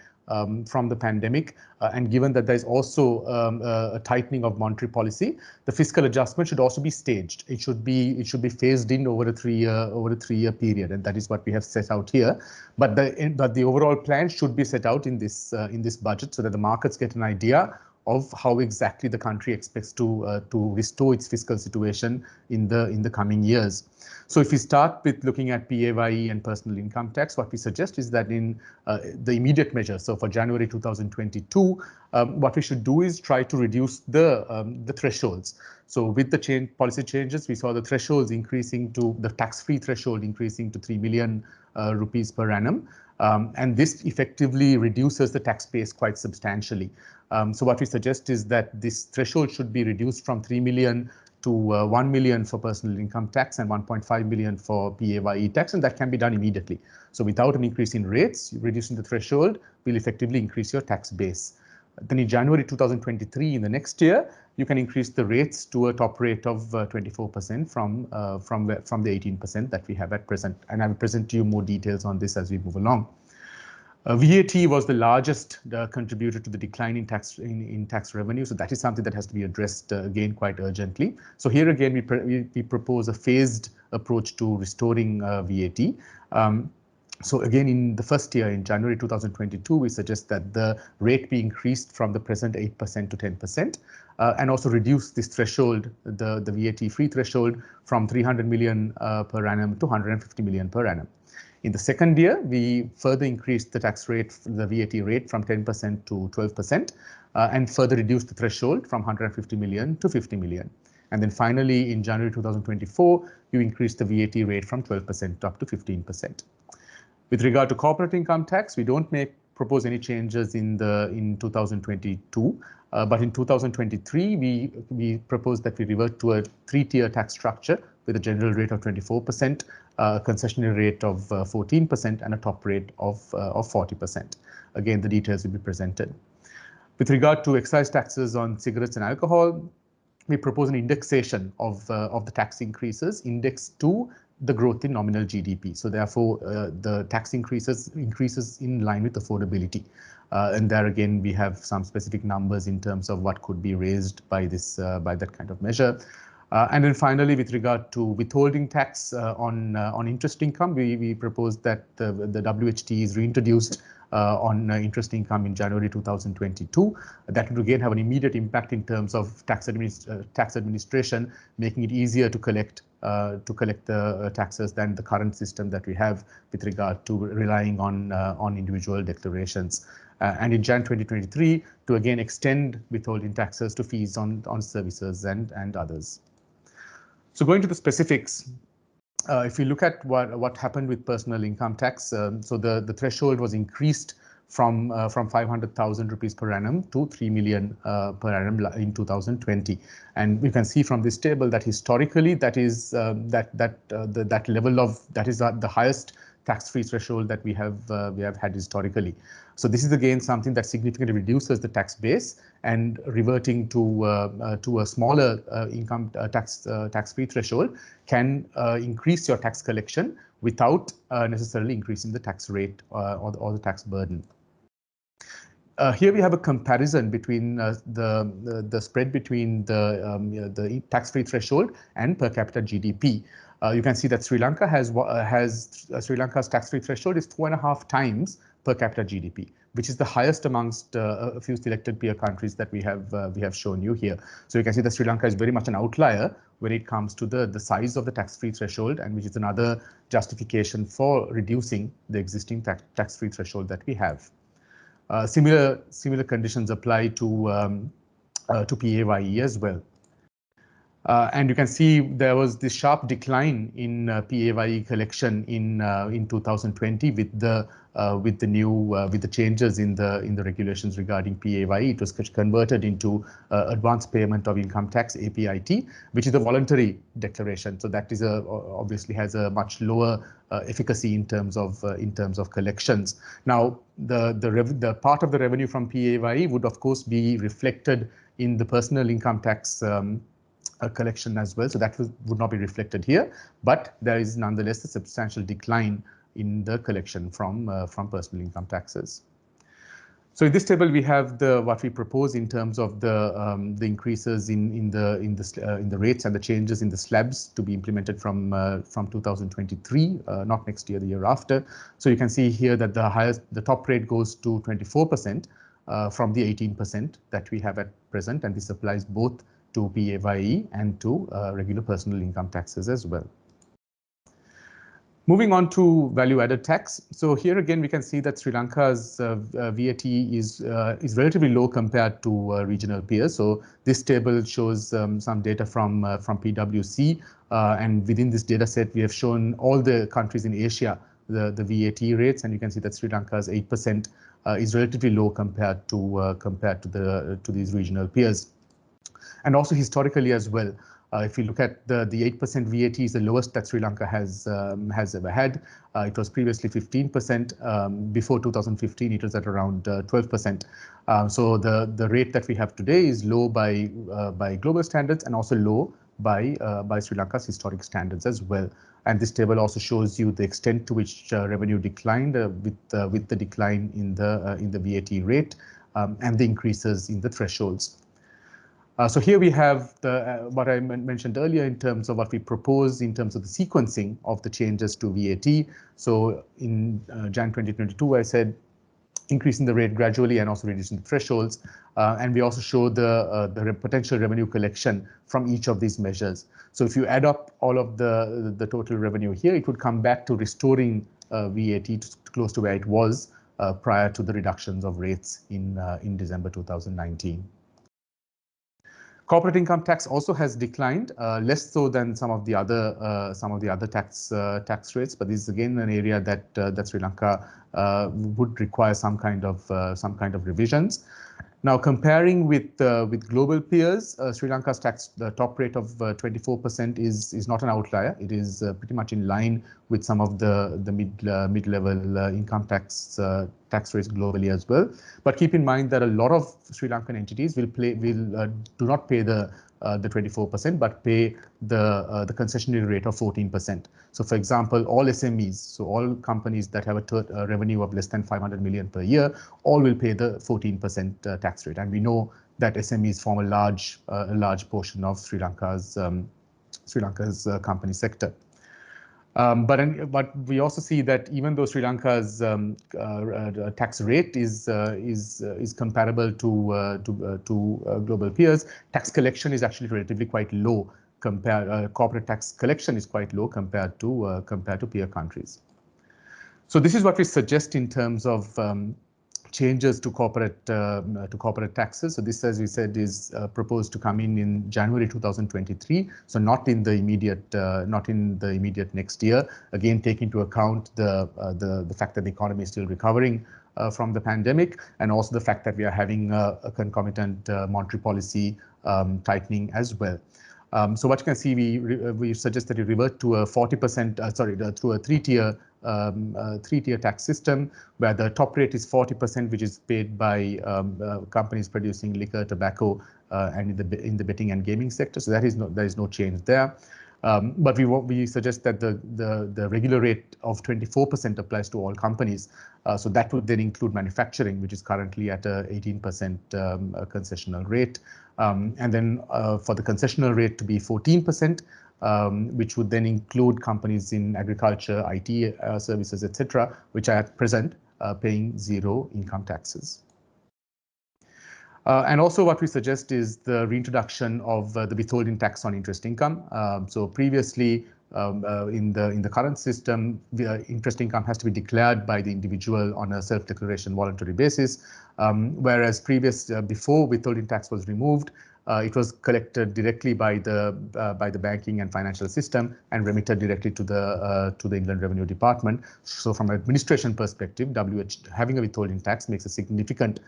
from the pandemic, and given that there's also a tightening of monetary policy, the fiscal adjustment should also be staged. It should be phased in over a three-year period, and that is what we have set out here. But the overall plan should be set out in this budget so that the markets get an idea of how exactly the country expects to restore its fiscal situation in the coming years. So if we start with looking at PAYE and personal income tax, what we suggest is that in the immediate measure, so for January 2022, what we should do is try to reduce the thresholds. So with the policy changes, we saw the thresholds increasing to the tax-free threshold increasing to 3 million rupees per annum. And this effectively reduces the tax base quite substantially. So what we suggest is that this threshold should be reduced from 3 million to 1 million for personal income tax and 1.5 million for PAYE tax, and that can be done immediately. So without an increase in rates, reducing the threshold will effectively increase your tax base. Then in January 2023, in the next year, you can increase the rates to a top rate of 24% from the 18% that we have at present. And I will present to you more details on this as we move along. VAT was the largest contributor to the decline in tax revenue, so that is something that has to be addressed again quite urgently. So here again we propose a phased approach to restoring VAT. So again, in the first year, in January 2022, we suggest that the rate be increased from the present 8% to 10%, and also reduce this threshold, the VAT-free threshold, from 300 million per annum to 150 million per annum. In the second year, we further increased the tax rate, the VAT rate, from 10% to 12%, and further reduced the threshold from 150 million to 50 million. And then finally, in January 2024, you increased the VAT rate from 12% up to 15%. With regard to corporate income tax, we don't propose any changes in 2022, but in 2023 we propose that we revert to a three-tier tax structure with a general rate of 24%, a concessionary rate of 14%, and a top rate of 40%. Again, the details will be presented. With regard to excise taxes on cigarettes and alcohol, we propose an indexation of the tax increases indexed to the growth in nominal GDP. So therefore, the tax increases in line with affordability. And there again, we have some specific numbers in terms of what could be raised by that kind of measure. And then finally, with regard to withholding tax on interest income, we propose that the WHT is reintroduced on interest income in January 2022. That would again have an immediate impact in terms of tax administration, making it easier to collect the taxes than the current system that we have with regard to relying on individual declarations. And in Jan 2023, to again extend withholding taxes to fees on services and others. So going to the specifics, if you look at what happened with personal income tax, so the threshold was increased from 500,000 rupees per annum to 3 million per annum in 2020, and you can see from this table that historically that is that level of that is the highest tax-free threshold that we have had historically. So this is again something that significantly reduces the tax base, and reverting to a smaller income tax-free threshold can increase your tax collection without necessarily increasing the tax rate or the tax burden. Here we have a comparison between the spread between the tax-free threshold and per capita GDP. You can see that Sri Lanka Sri Lanka's tax-free threshold is 2.5 times per capita GDP, which is the highest amongst a few selected peer countries that we have shown you here. So you can see that Sri Lanka is very much an outlier when it comes to the size of the tax-free threshold, and which is another justification for reducing the existing tax-free threshold that we have. Similar conditions apply to PAYE as well. And you can see there was this sharp decline in PAYE collection in 2020 with the changes in the regulations regarding PAYE. It was converted into advance payment of income tax, APIT, which is a voluntary declaration. So that is obviously has a much lower efficacy in terms of collections. Now the part of the revenue from PAYE would of course be reflected in the personal income tax collection as well, so that would not be reflected here, but there is nonetheless a substantial decline in the collection from personal income taxes. So in this table we have what we propose in terms of the increases in the rates and the changes in the slabs to be implemented from 2023, not next year, the year after. So you can see here that the top rate goes to 24% from the 18% that we have at present, and this applies both to PAYE and to regular personal income taxes as well. Moving on to value-added tax. So here again we can see that Sri Lanka's VAT is relatively low compared to regional peers. So this table shows some data from PwC, and within this data set we have shown all the countries in Asia the VAT rates, and you can see that Sri Lanka's 8% is relatively low compared to these regional peers. And also historically as well, if you look at the 8% VAT is the lowest that Sri Lanka has ever had. It was previously 15%. Before 2015, it was at around 12%. So the rate that we have today is low by global standards, and also low by Sri Lanka's historic standards as well. And this table also shows you the extent to which revenue declined with the decline in the VAT rate and the increases in the thresholds. So here we have the what I mentioned earlier in terms of what we propose in terms of the sequencing of the changes to VAT. So in Jan 2022, I said increasing the rate gradually and also reducing the thresholds. And we also show the potential revenue collection from each of these measures. So if you add up all of the total revenue here, it would come back to restoring VAT to close to where it was prior to the reductions of rates in December 2019. Corporate income tax also has declined, less so than some of the other tax rates, but this is again an area that Sri Lanka would require some kind of revisions. Now, comparing with global peers, Sri Lanka's the top rate of 24% is not an outlier. It is pretty much in line with some of the mid-level income tax rates globally as well. But keep in mind that a lot of Sri Lankan entities do not pay the 24%, but pay the concessionary rate of 14%. So, for example, all SMEs, so all companies that have a revenue of less than 500 million per year, all will pay the 14% tax rate. And we know that SMEs form a large portion of Sri Lanka's company sector. But we also see that even though Sri Lanka's tax rate is comparable to global peers, tax collection is actually relatively quite low. Corporate tax collection is quite low compared to peer countries. So this is what we suggest in terms of changes to corporate taxes. So this, as we said, is proposed to come in January 2023. So not in the immediate next year. Again, take into account the fact that the economy is still recovering from the pandemic, and also the fact that we are having a concomitant monetary policy tightening as well. So what you can see, we suggest that you revert to a 40%, through a three-tier tax system, where the top rate is 40%, which is paid by companies producing liquor, tobacco, and in the betting and gaming sector. So there is no change there. But we suggest that the regular rate of 24% applies to all companies. So that would then include manufacturing, which is currently at a 18% concessional rate. And then for the concessional rate to be 14%, which would then include companies in agriculture, IT services, etc., which are at present paying zero income taxes. And also what we suggest is the reintroduction of the withholding tax on interest income. So previously, in the current system, the interest income has to be declared by the individual on a self-declaration voluntary basis, whereas before withholding tax was removed, it was collected directly by the banking and financial system and remitted directly to the Inland Revenue Department. So from an administration perspective, having a withholding tax makes a significant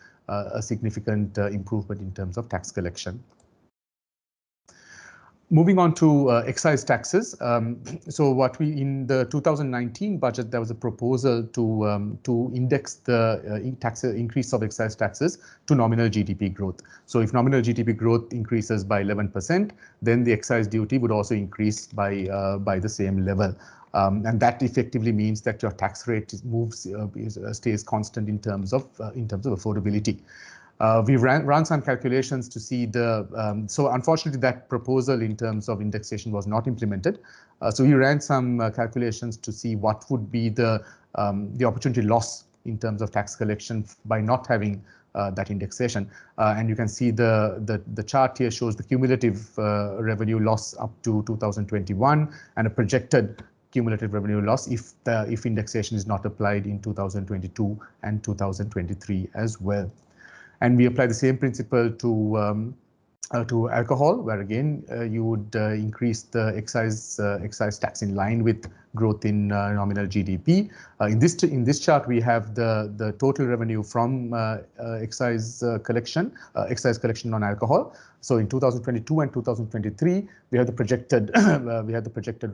improvement in terms of tax collection. Moving on to excise taxes. So what in the 2019 budget, there was a proposal to index the increase of excise taxes to nominal GDP growth. So if nominal GDP growth increases by 11%, then the excise duty would also increase by the same level. And that effectively means that your tax rate stays constant in terms of affordability. We ran some calculations to see so unfortunately that proposal in terms of indexation was not implemented. So we ran some calculations to see what would be the opportunity loss in terms of tax collection by not having that indexation. And you can see the chart here shows the cumulative revenue loss up to 2021 and a projected cumulative revenue loss if indexation is not applied in 2022 and 2023 as well. And we apply the same principle to alcohol, where again you would increase the excise tax in line with growth in nominal GDP. In this chart, we have the total revenue from excise collection on alcohol. So in 2022 and 2023, we have the projected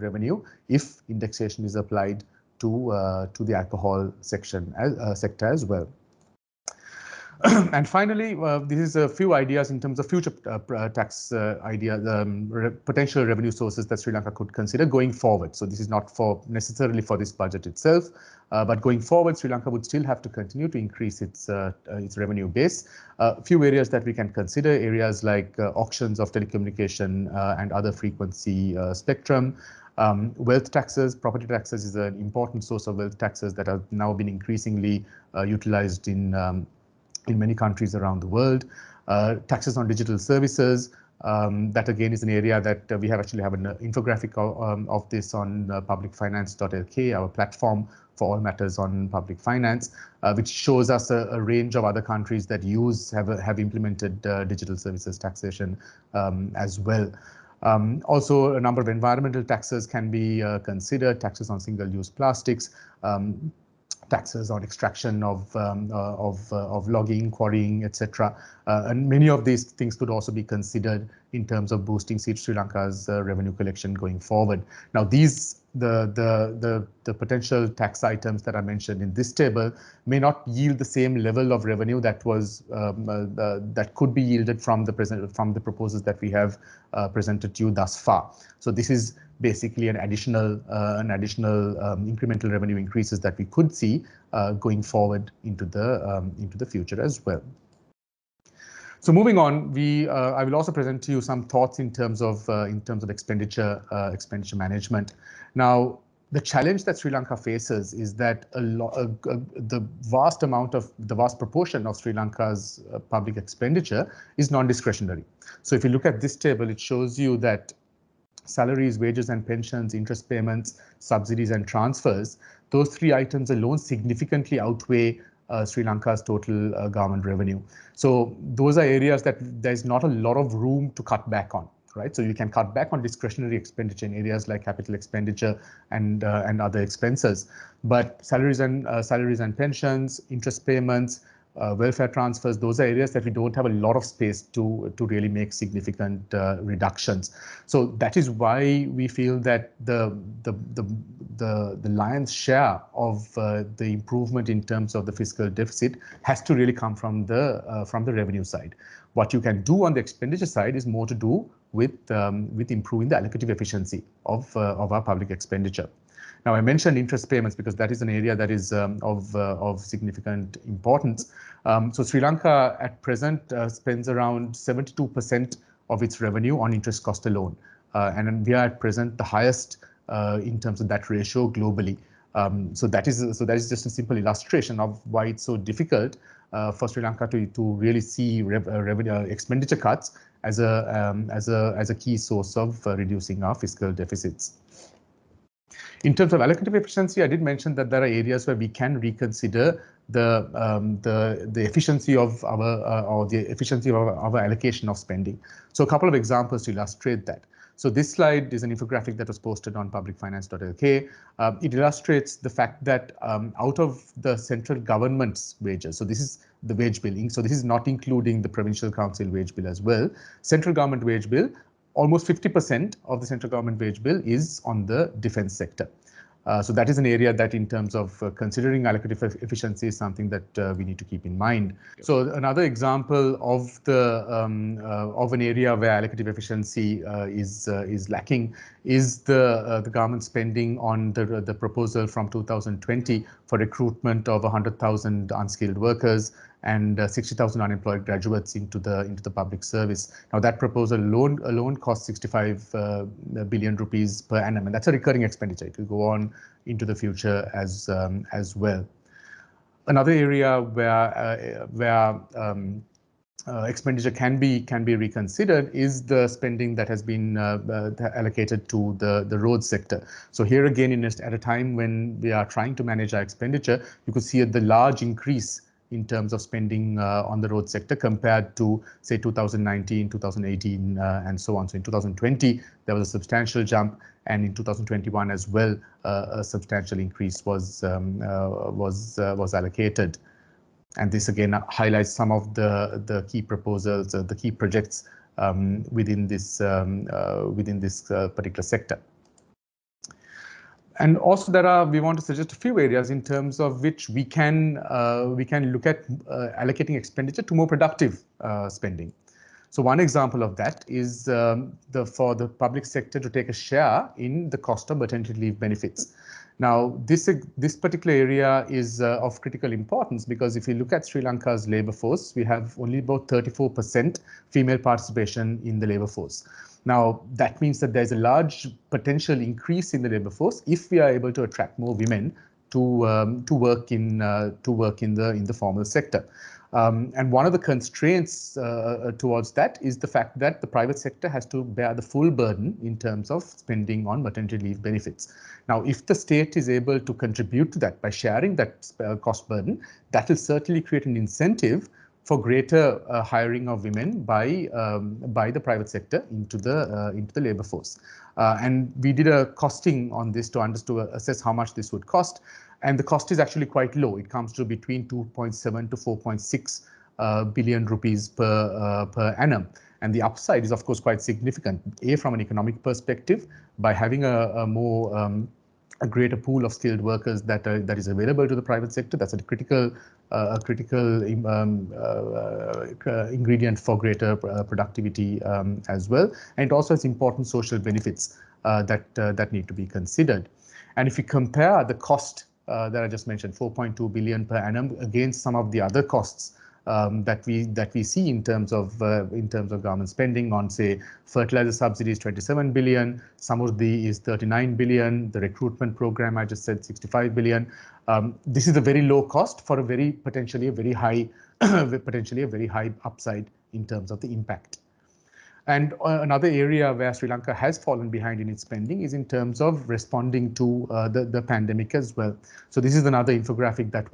revenue if indexation is applied to the alcohol sector as well. And finally, this is a few ideas in terms of future tax potential revenue sources that Sri Lanka could consider going forward. So this is not for necessarily for this budget itself, but going forward, Sri Lanka would still have to continue to increase its revenue base. A few areas that we can consider, areas like auctions of telecommunication and other frequency spectrum. Wealth taxes, property taxes is an important source of wealth taxes that have now been increasingly utilized in many countries around the world. Taxes on digital services, that again is an area that we actually have an infographic of this on publicfinance.lk, our platform for all matters on public finance, which shows us a range of other countries that have implemented digital services taxation as well. Also, a number of environmental taxes can be considered, taxes on single-use plastics, taxes on extraction of logging, quarrying, etc. And many of these things could also be considered in terms of boosting Sri Lanka's revenue collection going forward. Now, the potential tax items that are mentioned in this table may not yield the same level of revenue that was that could be yielded from the proposals that we have presented to you thus far. So this is basically an additional incremental revenue increases that we could see going forward into the future as well. So moving on, I will also present to you some thoughts in terms of expenditure management. Now, the challenge that Sri Lanka faces is that the vast proportion of Sri Lanka's public expenditure is non-discretionary. So if you look at this table, it shows you that salaries, wages and pensions, interest payments, subsidies and transfers, those three items alone significantly outweigh Sri Lanka's total government revenue. So those are areas that there's not a lot of room to cut back on, right? So you can cut back on discretionary expenditure in areas like capital expenditure and other expenses, but salaries and pensions, interest payments, welfare transfers, those are areas that we don't have a lot of space to really make significant reductions. So that is why we feel that the lion's share of the improvement in terms of the fiscal deficit has to really come from the revenue side. What you can do on the expenditure side is more to do with improving the allocative efficiency of our public expenditure. Now, I mentioned interest payments because that is an area that is of significant importance. So Sri Lanka at present spends around 72% of its revenue on interest cost alone. And we are at present the highest in terms of that ratio globally. So that is just a simple illustration of why it's so difficult for Sri Lanka to really see revenue expenditure cuts as a key source of reducing our fiscal deficits. In terms of allocative efficiency, I did mention that there are areas where we can reconsider the efficiency of our allocation of spending. So a couple of examples to illustrate that. So this slide is an infographic that was posted on publicfinance.lk. It illustrates the fact that out of the central government's wages, so this is the wage billing, so this is not including the provincial council wage bill as well, central government wage bill, almost 50% of the central government wage bill is on the defense sector. So that is an area that in terms of considering allocative efficiency is something that we need to keep in mind. So another example of an area where allocative efficiency is lacking is the government spending on the proposal from 2020 for recruitment of 100,000 unskilled workers and 60,000 unemployed graduates into the public service. Now that proposal alone costs 65 billion rupees per annum, and that's a recurring expenditure. It will go on into the future as well. Another area where expenditure can be reconsidered is the spending that has been allocated to the road sector. So here again, at a time when we are trying to manage our expenditure, you could see the large increase in terms of spending on the road sector compared to, say, 2019, 2018, and so on. So in 2020, there was a substantial jump, and in 2021 as well, a substantial increase was allocated. And this again highlights some of the key proposals, the key projects within this particular sector. And also we want to suggest a few areas in terms of which we can look at allocating expenditure to more productive spending. So one example of that is for the public sector to take a share in the cost of maternity leave benefits. Now, this particular area is of critical importance because if you look at Sri Lanka's labour force, we have only about 34% female participation in the labour force. Now, that means that there's a large potential increase in the labour force if we are able to attract more women to work in the formal sector. And one of the constraints towards that is the fact that the private sector has to bear the full burden in terms of spending on maternity leave benefits. Now, if the state is able to contribute to that by sharing that cost burden, that will certainly create an incentive for greater hiring of women by the private sector into the labour force. And we did a costing on this to assess how much this would cost. And the cost is actually quite low. It comes to between 2.7 to 4.6 billion rupees per annum. And the upside is, of course, quite significant. From an economic perspective, by having a greater pool of skilled workers that is available to the private sector, that's a critical ingredient for greater productivity as well. And it also has important social benefits that need to be considered. And if we compare the cost that I just mentioned, 4.2 billion per annum, against some of the other costs that we see in terms of government spending on, say, fertilizer subsidies, 27 billion, Samurdhi is 39 billion, the recruitment program I just said 65 billion. This is a very low cost for potentially a very high upside in terms of the impact. And another area where Sri Lanka has fallen behind in its spending is in terms of responding to the pandemic as well. So this is another infographic that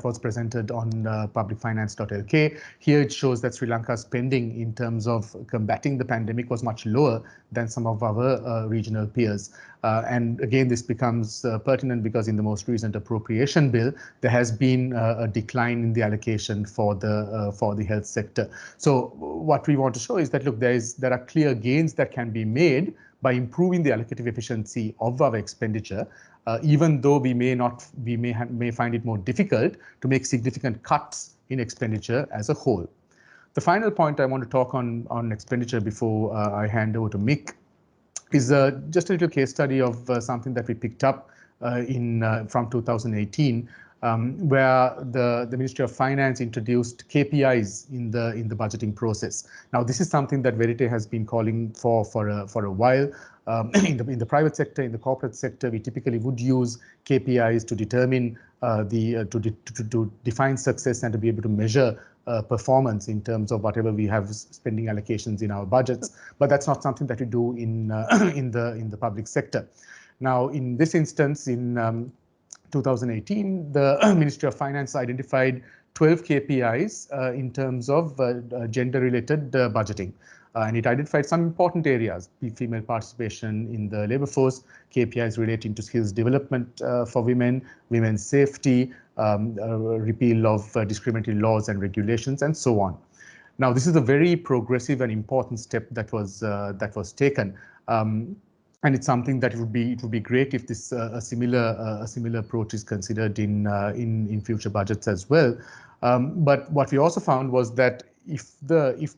was presented on publicfinance.lk. Here it shows that Sri Lanka's spending in terms of combating the pandemic was much lower than some of our regional peers. And again, this becomes pertinent because in the most recent appropriation bill, there has been a decline in the allocation for the health sector. So what we want to show is that, look, there are clear gains that can be made by improving the allocative efficiency of our expenditure, even though we may find it more difficult to make significant cuts in expenditure as a whole. The final point I want to talk on expenditure before I hand over to Mick is just a little case study of something that we picked up from 2018, where the Ministry of Finance introduced KPIs in the budgeting process. Now, this is something that Verité has been calling for a while. In the private sector, in the corporate sector, we typically would use KPIs to determine to define success and to be able to measure performance in terms of whatever we have spending allocations in our budgets, but that's not something that we do in the public sector. Now, in this instance, in 2018, the Ministry of Finance identified 12 KPIs in terms of gender-related budgeting. And it identified some important areas: female participation in the labor force, KPIs relating to skills development for women, women's safety, repeal of discriminatory laws and regulations, and so on. Now, this is a very progressive and important step that was taken. And it's something that it would be great if this a similar approach is considered in future budgets as well. But what we also found was that if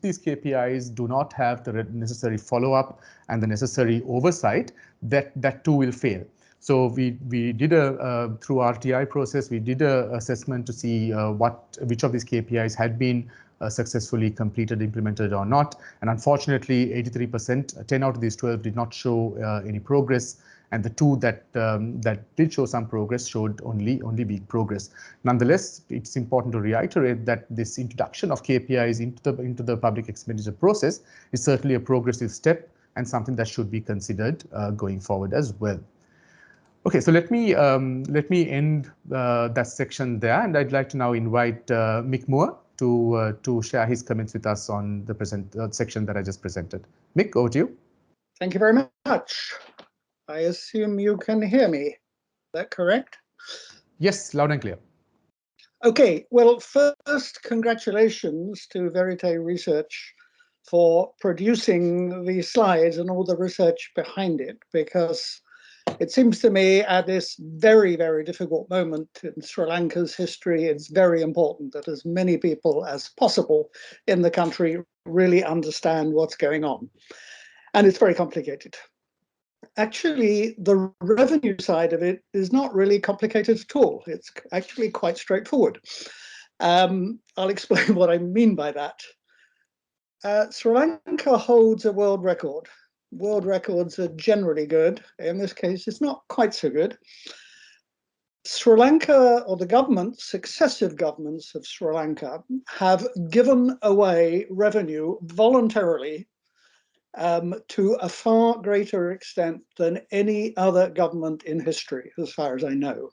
these KPIs do not have the necessary follow-up and the necessary oversight, that too will fail. So we did through RTI process, we did an assessment to see which of these KPIs had been successfully completed, implemented or not. And unfortunately, 83%, 10 out of these 12 did not show any progress. And the two that did show some progress showed only weak progress. Nonetheless, it's important to reiterate that this introduction of KPIs into the public expenditure process is certainly a progressive step and something that should be considered going forward as well. Okay, so let me end that section there, and I'd like to now invite Mick Moore to share his comments with us on the section that I just presented. Mick, over to you. Thank you very much. I assume you can hear me. Is that correct? Yes, loud and clear. Okay, well, first, congratulations to Verité Research for producing these slides and all the research behind it, because It seems to me at this very, very difficult moment in Sri Lanka's history, it's very important that as many people as possible in the country really understand what's going on. And it's very complicated. Actually, the revenue side of it is not really complicated at all. It's actually quite straightforward. I'll explain what I mean by that. Sri Lanka holds a world record. World records are generally good. In this case, it's not quite so good. Sri Lanka, or the government, successive governments of Sri Lanka, have given away revenue voluntarily to a far greater extent than any other government in history, as far as I know.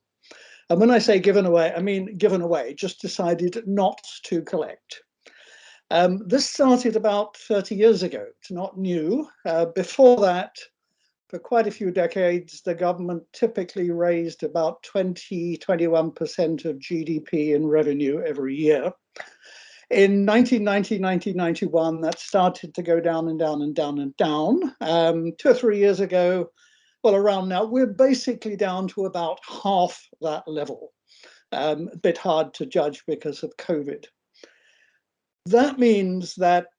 And when I say given away, I mean given away, just decided not to collect. This started about 30 years ago. It's not new. Before that, for quite a few decades, the government typically raised about 20–21% of GDP in revenue every year. In 1990, 1991, that started to go down and down and down and down. 2 or 3 years ago, well, around now, we're basically down to about half that level. A bit hard to judge because of COVID. That means that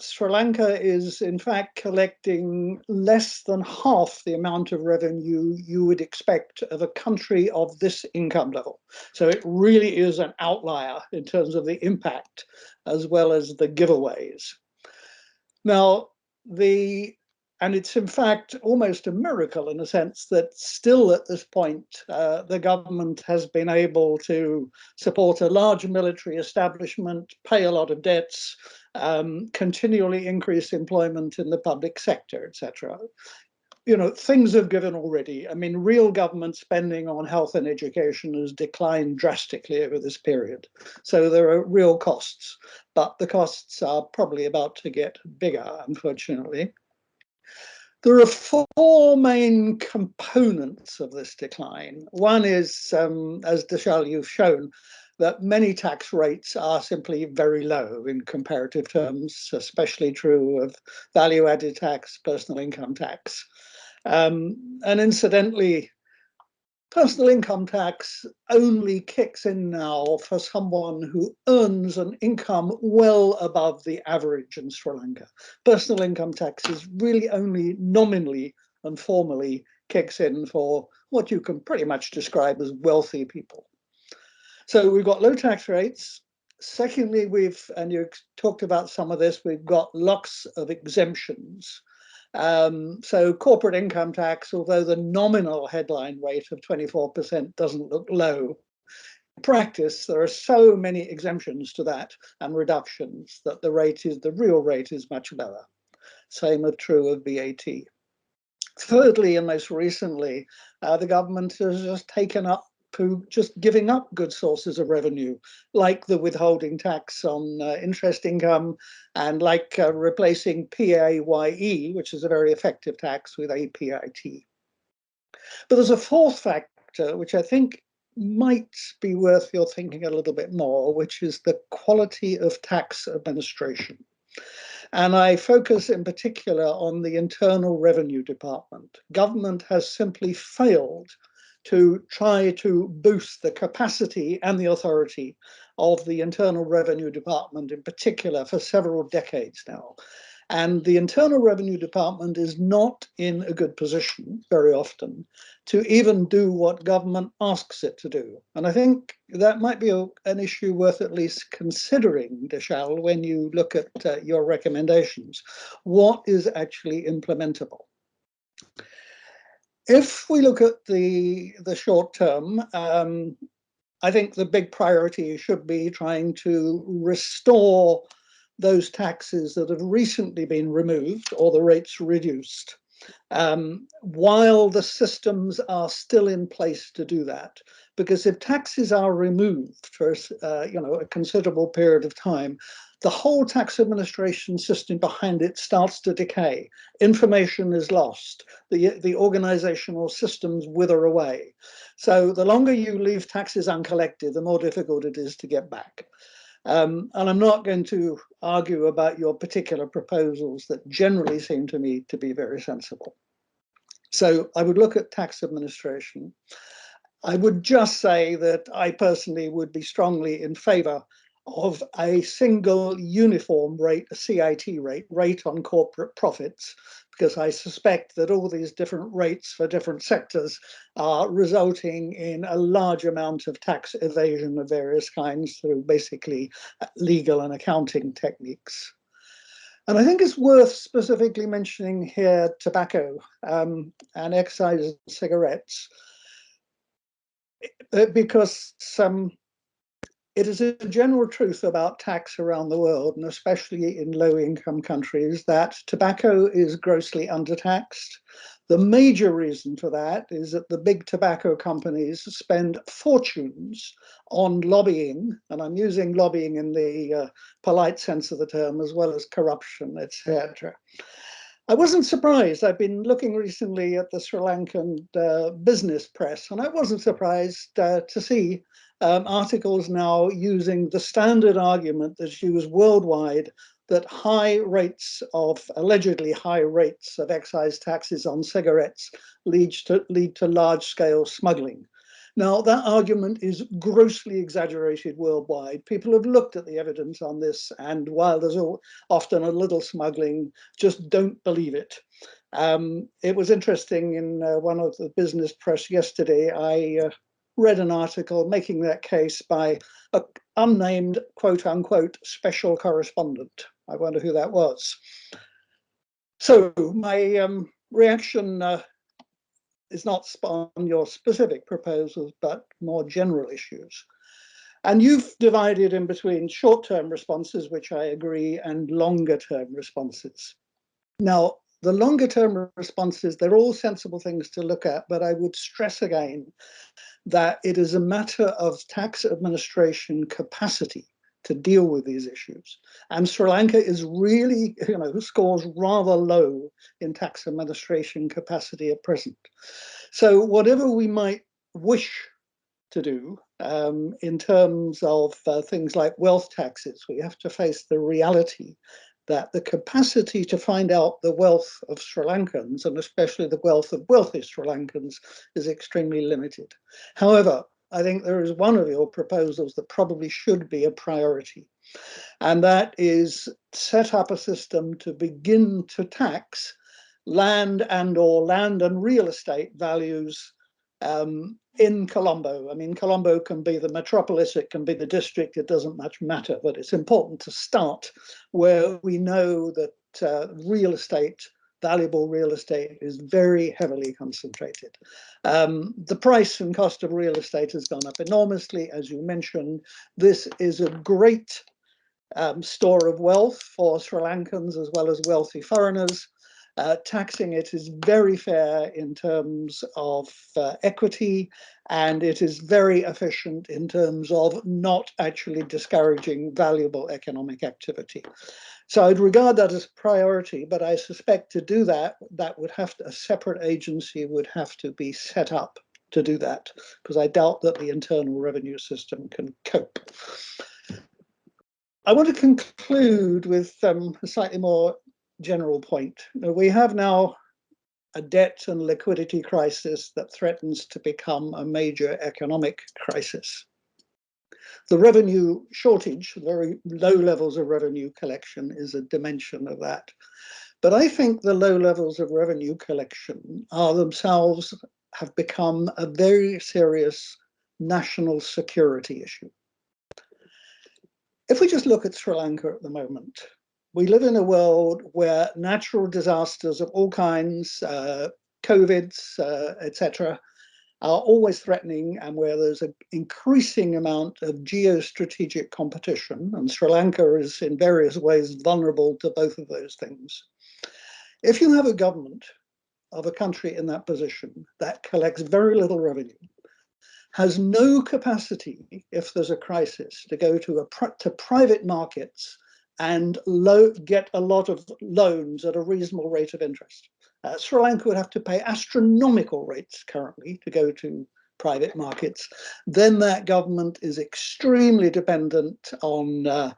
Sri Lanka is, in fact, collecting less than half the amount of revenue you would expect of a country of this income level. So it really is an outlier in terms of the impact as well as the giveaways. Now, and it's in fact almost a miracle in a sense that still at this point, the government has been able to support a large military establishment, pay a lot of debts, continually increase employment in the public sector, etc. You know, things have given already. I mean, real government spending on health and education has declined drastically over this period. So there are real costs, but the costs are probably about to get bigger, unfortunately. There are 4 main components of this decline. One is, as Deshal, you've shown, that many tax rates are simply very low in comparative terms, especially true of value-added tax, personal income tax. And incidentally, personal income tax only kicks in now for someone who earns an income well above the average in Sri Lanka. Personal income tax is really only nominally and formally kicks in for what you can pretty much describe as wealthy people. So we've got low tax rates. Secondly, and you talked about some of this, we've got lots of exemptions. So corporate income tax, although the nominal headline rate of 24% doesn't look low, in practice, there are so many exemptions to that and reductions that the real rate is much lower. Same is true of VAT. Thirdly, and most recently, the government has just taken up to just giving up good sources of revenue, like the withholding tax on interest income, and like replacing PAYE, which is a very effective tax, with APIT. But there's a fourth factor, which I think might be worth your thinking a little bit more, which is the quality of tax administration. And I focus in particular on the Internal Revenue Department. Government has simply failed to try to boost the capacity and the authority of the Internal Revenue Department in particular for several decades now. And the Internal Revenue Department is not in a good position very often to even do what government asks it to do. And I think that might be an issue worth at least considering, Deshal, when you look at your recommendations. What is actually implementable? If we look at the short term, I think the big priority should be trying to restore those taxes that have recently been removed or the rates reduced, while the systems are still in place to do that. Because if taxes are removed for a considerable period of time, the whole tax administration system behind it starts to decay. Information is lost. The organizational systems wither away. So the longer you leave taxes uncollected, the more difficult it is to get back. And I'm not going to argue about your particular proposals that generally seem to me to be very sensible. So I would look at tax administration. I would just say that I personally would be strongly in favor of a single uniform rate, a CIT rate on corporate profits, because I suspect that all these different rates for different sectors are resulting in a large amount of tax evasion of various kinds through basically legal and accounting techniques. And I think it's worth specifically mentioning here tobacco and excise cigarettes, because it is a general truth about tax around the world, and especially in low-income countries, that tobacco is grossly undertaxed. The major reason for that is that the big tobacco companies spend fortunes on lobbying, and I'm using lobbying in the polite sense of the term, as well as corruption, etc. I wasn't surprised. I've been looking recently at the Sri Lankan business press, and I wasn't surprised to see articles now using the standard argument that's used worldwide, that allegedly high rates of excise taxes on cigarettes lead to large-scale smuggling. Now, that argument is grossly exaggerated worldwide. People have looked at the evidence on this, and while there's often a little smuggling, just don't believe it. It was interesting in one of the business press yesterday, I read an article making that case by an unnamed, quote unquote, special correspondent. I wonder who that was. So my reaction is not on your specific proposals, but more general issues. And you've divided in between short-term responses, which I agree, and longer-term responses. Now, the longer-term responses, they're all sensible things to look at, but I would stress again that it is a matter of tax administration capacity to deal with these issues. And Sri Lanka is really, scores rather low in tax administration capacity at present. So whatever we might wish to do in terms of things like wealth taxes, we have to face the reality that the capacity to find out the wealth of Sri Lankans, and especially the wealth of wealthy Sri Lankans, is extremely limited. However, I think there is one of your proposals that probably should be a priority, and that is set up a system to begin to tax land and real estate values in Colombo. I mean, Colombo can be the metropolis, it can be the district, it doesn't much matter, but it's important to start where we know that valuable real estate is very heavily concentrated. The price and cost of real estate has gone up enormously, as you mentioned. This is a great store of wealth for Sri Lankans as well as wealthy foreigners. Taxing it is very fair in terms of equity, and it is very efficient in terms of not actually discouraging valuable economic activity. So I'd regard that as a priority, but I suspect to do that, a separate agency would have to be set up to do that, because I doubt that the internal revenue system can cope. I want to conclude with a slightly more general point. We have now a debt and liquidity crisis that threatens to become a major economic crisis. The revenue shortage, very low levels of revenue collection, is a dimension of that. But I think the low levels of revenue collection themselves have become a very serious national security issue. If we just look at Sri Lanka at the moment, we live in a world where natural disasters of all kinds, COVIDs, etc., are always threatening, and where there's an increasing amount of geostrategic competition, and Sri Lanka is in various ways vulnerable to both of those things. If you have a government of a country in that position that collects very little revenue, has no capacity, if there's a crisis, to go to private markets and get a lot of loans at a reasonable rate of interest. Sri Lanka would have to pay astronomical rates currently to go to private markets. Then that government is extremely dependent on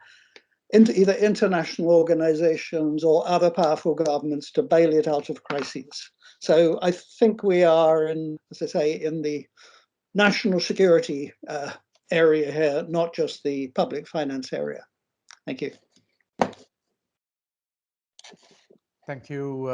into either international organizations or other powerful governments to bail it out of crises. So I think we are in, as I say, in the national security area here, not just the public finance area. Thank you. Thank you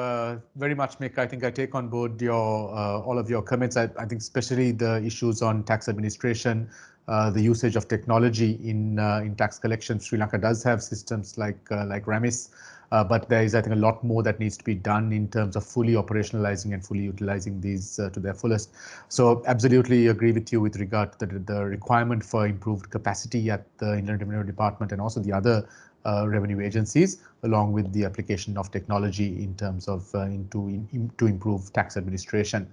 very much, Mick. I think I take on board your all of your comments. I think especially the issues on tax administration, the usage of technology in tax collection. Sri Lanka does have systems like RAMIS, but there is, I think, a lot more that needs to be done in terms of fully operationalizing and fully utilizing these to their fullest. So absolutely agree with you with regard to the requirement for improved capacity at the Inland Revenue Department and also the other revenue agencies, along with the application of technology in terms of to improve tax administration.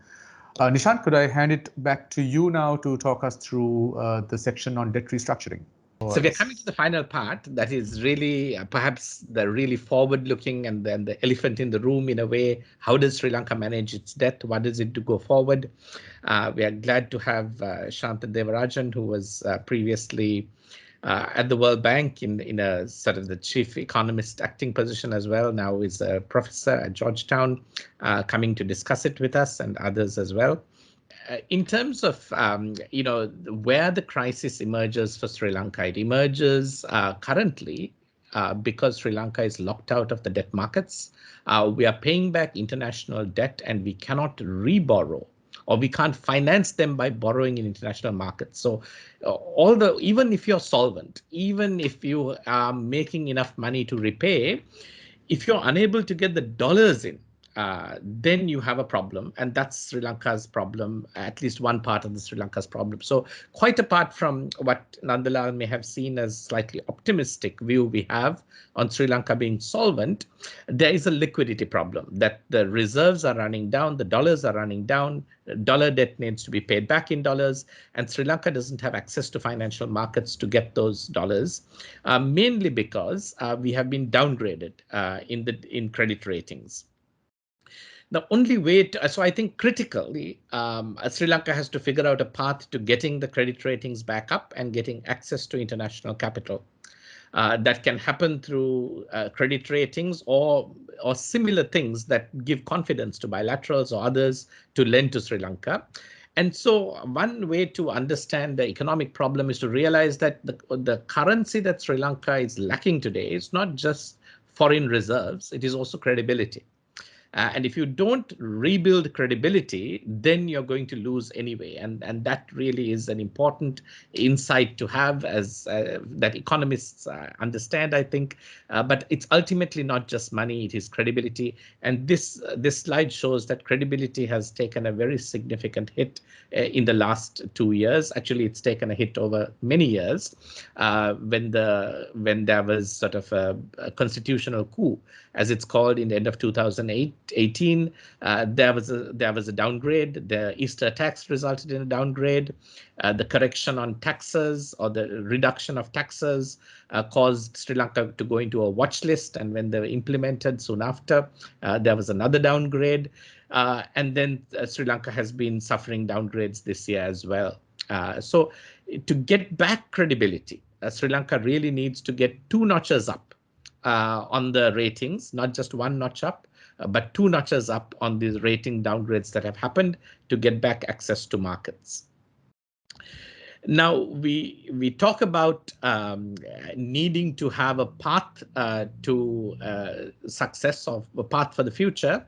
Nishan, could I hand it back to you now to talk us through the section on debt restructuring? So we're coming to the final part that is really perhaps the really forward-looking and then the elephant in the room in a way. How does Sri Lanka manage its debt? What is it to go forward? We are glad to have Shanta Devarajan, who was previously at the World Bank in a sort of the chief economist acting position as well. Now is a professor at Georgetown, coming to discuss it with us and others as well. In terms of where the crisis emerges for Sri Lanka, it emerges currently because Sri Lanka is locked out of the debt markets. We are paying back international debt and we cannot reborrow, or we can't finance them by borrowing in international markets. So even if you're solvent, even if you are making enough money to repay, if you're unable to get the dollars in, then you have a problem, and that's Sri Lanka's problem, at least one part of the Sri Lanka's problem. So quite apart from what Nandalal may have seen as slightly optimistic view we have on Sri Lanka being solvent, there is a liquidity problem that the reserves are running down, the dollars are running down, dollar debt needs to be paid back in dollars, and Sri Lanka doesn't have access to financial markets to get those dollars, mainly because we have been downgraded in credit ratings. The only way to, so I think critically, Sri Lanka has to figure out a path to getting the credit ratings back up and getting access to international capital. That can happen through credit ratings or similar things that give confidence to bilaterals or others to lend to Sri Lanka. And so one way to understand the economic problem is to realize that the currency that Sri Lanka is lacking today is not just foreign reserves, it is also credibility. And if you don't rebuild credibility, then you're going to lose anyway. And that really is an important insight to have as that economists understand, I think. But it's ultimately not just money, it is credibility. And this slide shows that credibility has taken a very significant hit in the last 2 years. Actually, it's taken a hit over many years when there was sort of a constitutional coup, as it's called, in the end of 2018, there was a downgrade. The Easter tax resulted in a downgrade. The correction on taxes or the reduction of taxes caused Sri Lanka to go into a watch list. And when they were implemented soon after, there was another downgrade. And then Sri Lanka has been suffering downgrades this year as well. So to get back credibility, Sri Lanka really needs to get 2 notches up on the ratings, not just 1 notch up, but 2 notches up on these rating downgrades that have happened to get back access to markets. Now, we talk about needing to have a path to success, of a path for the future.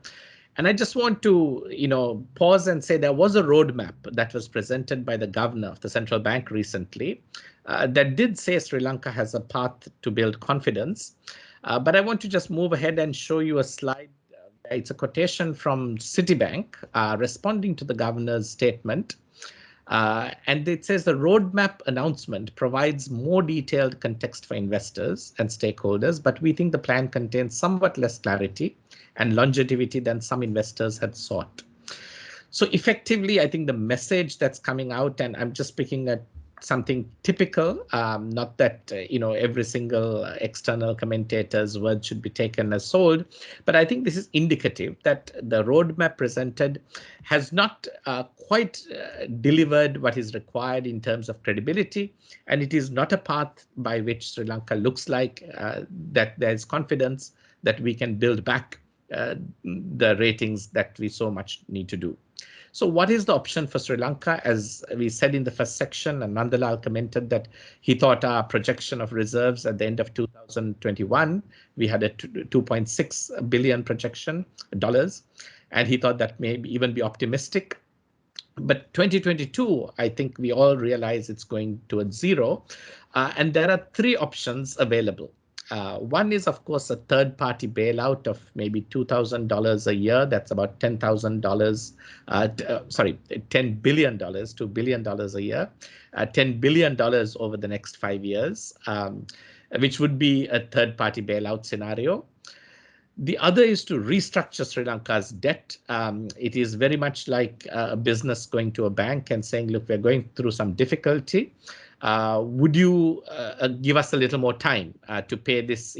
And I just want to, pause and say there was a roadmap that was presented by the governor of the central bank recently that did say Sri Lanka has a path to build confidence. But I want to just move ahead and show you a slide. It's a quotation from Citibank responding to the governor's statement. And it says the roadmap announcement provides more detailed context for investors and stakeholders, but we think the plan contains somewhat less clarity and longevity than some investors had sought. So effectively, I think the message that's coming out, and I'm just picking at something typical, not that every single external commentator's word should be taken as sold, but I think this is indicative that the roadmap presented has not quite delivered what is required in terms of credibility, and it is not a path by which Sri Lanka looks like that there is confidence that we can build back the ratings that we so much need to do. So what is the option for Sri Lanka? As we said in the first section, and Nandalal commented that he thought our projection of reserves at the end of 2021, we had a 2.6 billion projection dollars, and he thought that may even be optimistic. But 2022, I think we all realize it's going towards zero, and there are three options available. One is, of course, a third-party bailout of maybe $2,000 a year. That's about $10,000, $10 billion, $2 billion a year, $10 billion over the next 5 years, which would be a third-party bailout scenario. The other is to restructure Sri Lanka's debt. It is very much like a business going to a bank and saying, look, we're going through some difficulty. Would you give us a little more time to pay this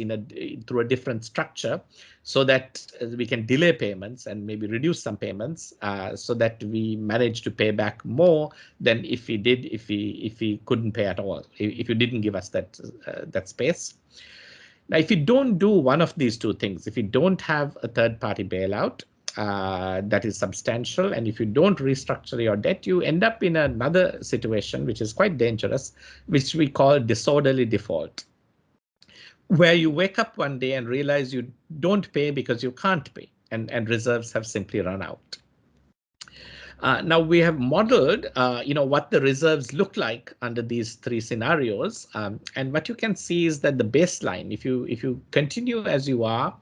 through a different structure so that we can delay payments and maybe reduce some payments so that we manage to pay back more than if we couldn't pay at all, if you didn't give us that space. Now, if you don't do one of these two things, if you don't have a third-party bailout that is substantial, and if you don't restructure your debt, you end up in another situation, which is quite dangerous, which we call disorderly default, where you wake up one day and realize you don't pay because you can't pay, and reserves have simply run out. Now we have modeled, what the reserves look like under these three scenarios, and what you can see is that the baseline, if you continue as you are,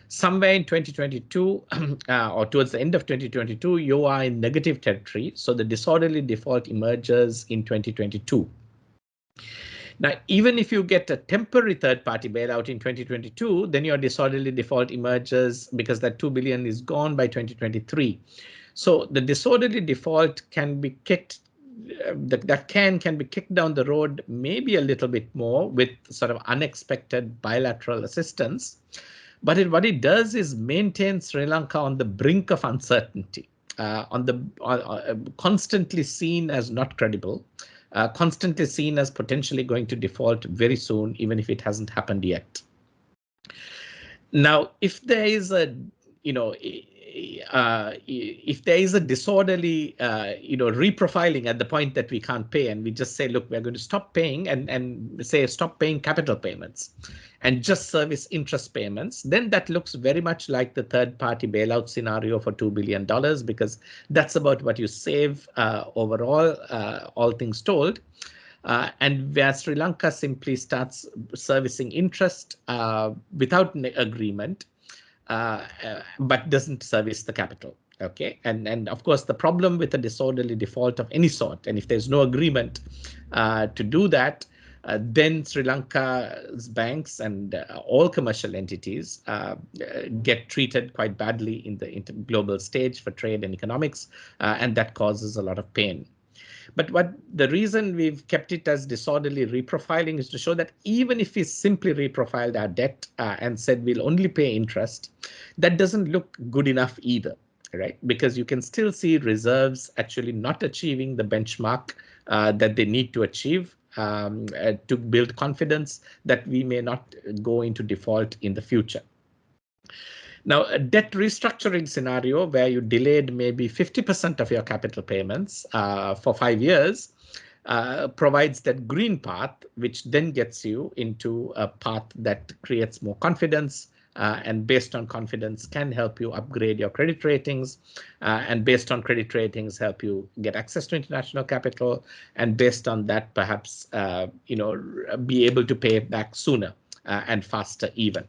somewhere in 2022 or towards the end of 2022, you are in negative territory. So the disorderly default emerges in 2022. Now, even if you get a temporary third-party bailout in 2022, then your disorderly default emerges because that 2 billion is gone by 2023. So the disorderly default can be kicked, that can be kicked down the road maybe a little bit more with sort of unexpected bilateral assistance. But what it does is maintain Sri Lanka on the brink of uncertainty, constantly seen as not credible, constantly seen as potentially going to default very soon, even if it hasn't happened yet. Now, if there is a, if there is a disorderly, reprofiling at the point that we can't pay, and we just say, look, we're going to stop paying and say stop paying capital payments and just service interest payments, then that looks very much like the third-party bailout scenario for $2 billion, because that's about what you save overall, all things told. And where Sri Lanka simply starts servicing interest without agreement, but doesn't service the capital. Okay, and of course the problem with a disorderly default of any sort, and if there's no agreement to do that, then Sri Lanka's banks and all commercial entities get treated quite badly in the global stage for trade and economics, and that causes a lot of pain. But the reason we've kept it as disorderly reprofiling is to show that even if we simply reprofiled our debt and said we'll only pay interest, that doesn't look good enough either, right? Because you can still see reserves actually not achieving the benchmark that they need to achieve to build confidence that we may not go into default in the future. Now, a debt restructuring scenario where you delayed maybe 50% of your capital payments for 5 years provides that green path, which then gets you into a path that creates more confidence, and based on confidence can help you upgrade your credit ratings, and based on credit ratings help you get access to international capital, and based on that perhaps be able to pay back sooner and faster even.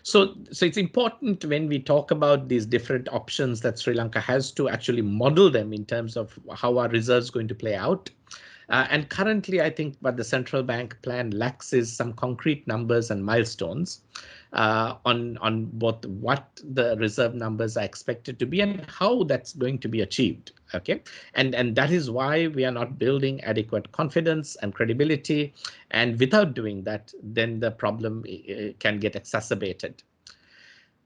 So it's important when we talk about these different options that Sri Lanka has to actually model them in terms of how our reserves going to play out. And currently, I think what the central bank plan lacks is some concrete numbers and milestones on both what the reserve numbers are expected to be and how that's going to be achieved. Okay, and that is why we are not building adequate confidence and credibility. And without doing that, then the problem can get exacerbated.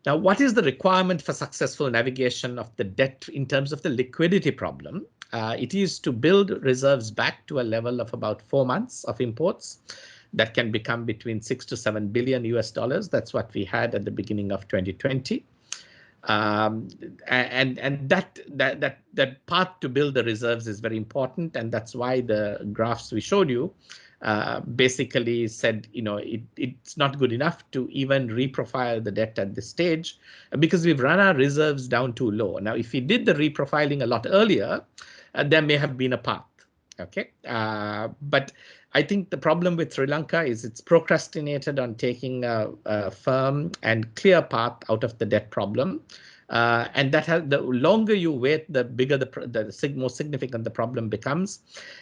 Now, what is the requirement for successful navigation of the debt in terms of the liquidity problem? It is to build reserves back to a level of about 4 months of imports that can become between 6 to 7 billion US dollars. That's what we had at the beginning of 2020. And that path to build the reserves is very important, and that's why the graphs we showed you basically said, it's not good enough to even reprofile the debt at this stage because we've run our reserves down too low. Now, if we did the reprofiling a lot earlier, there may have been a path. Okay, but I think the problem with Sri Lanka is it's procrastinated on taking a firm and clear path out of the debt problem. And that has, the longer you wait, the bigger the more significant the problem becomes.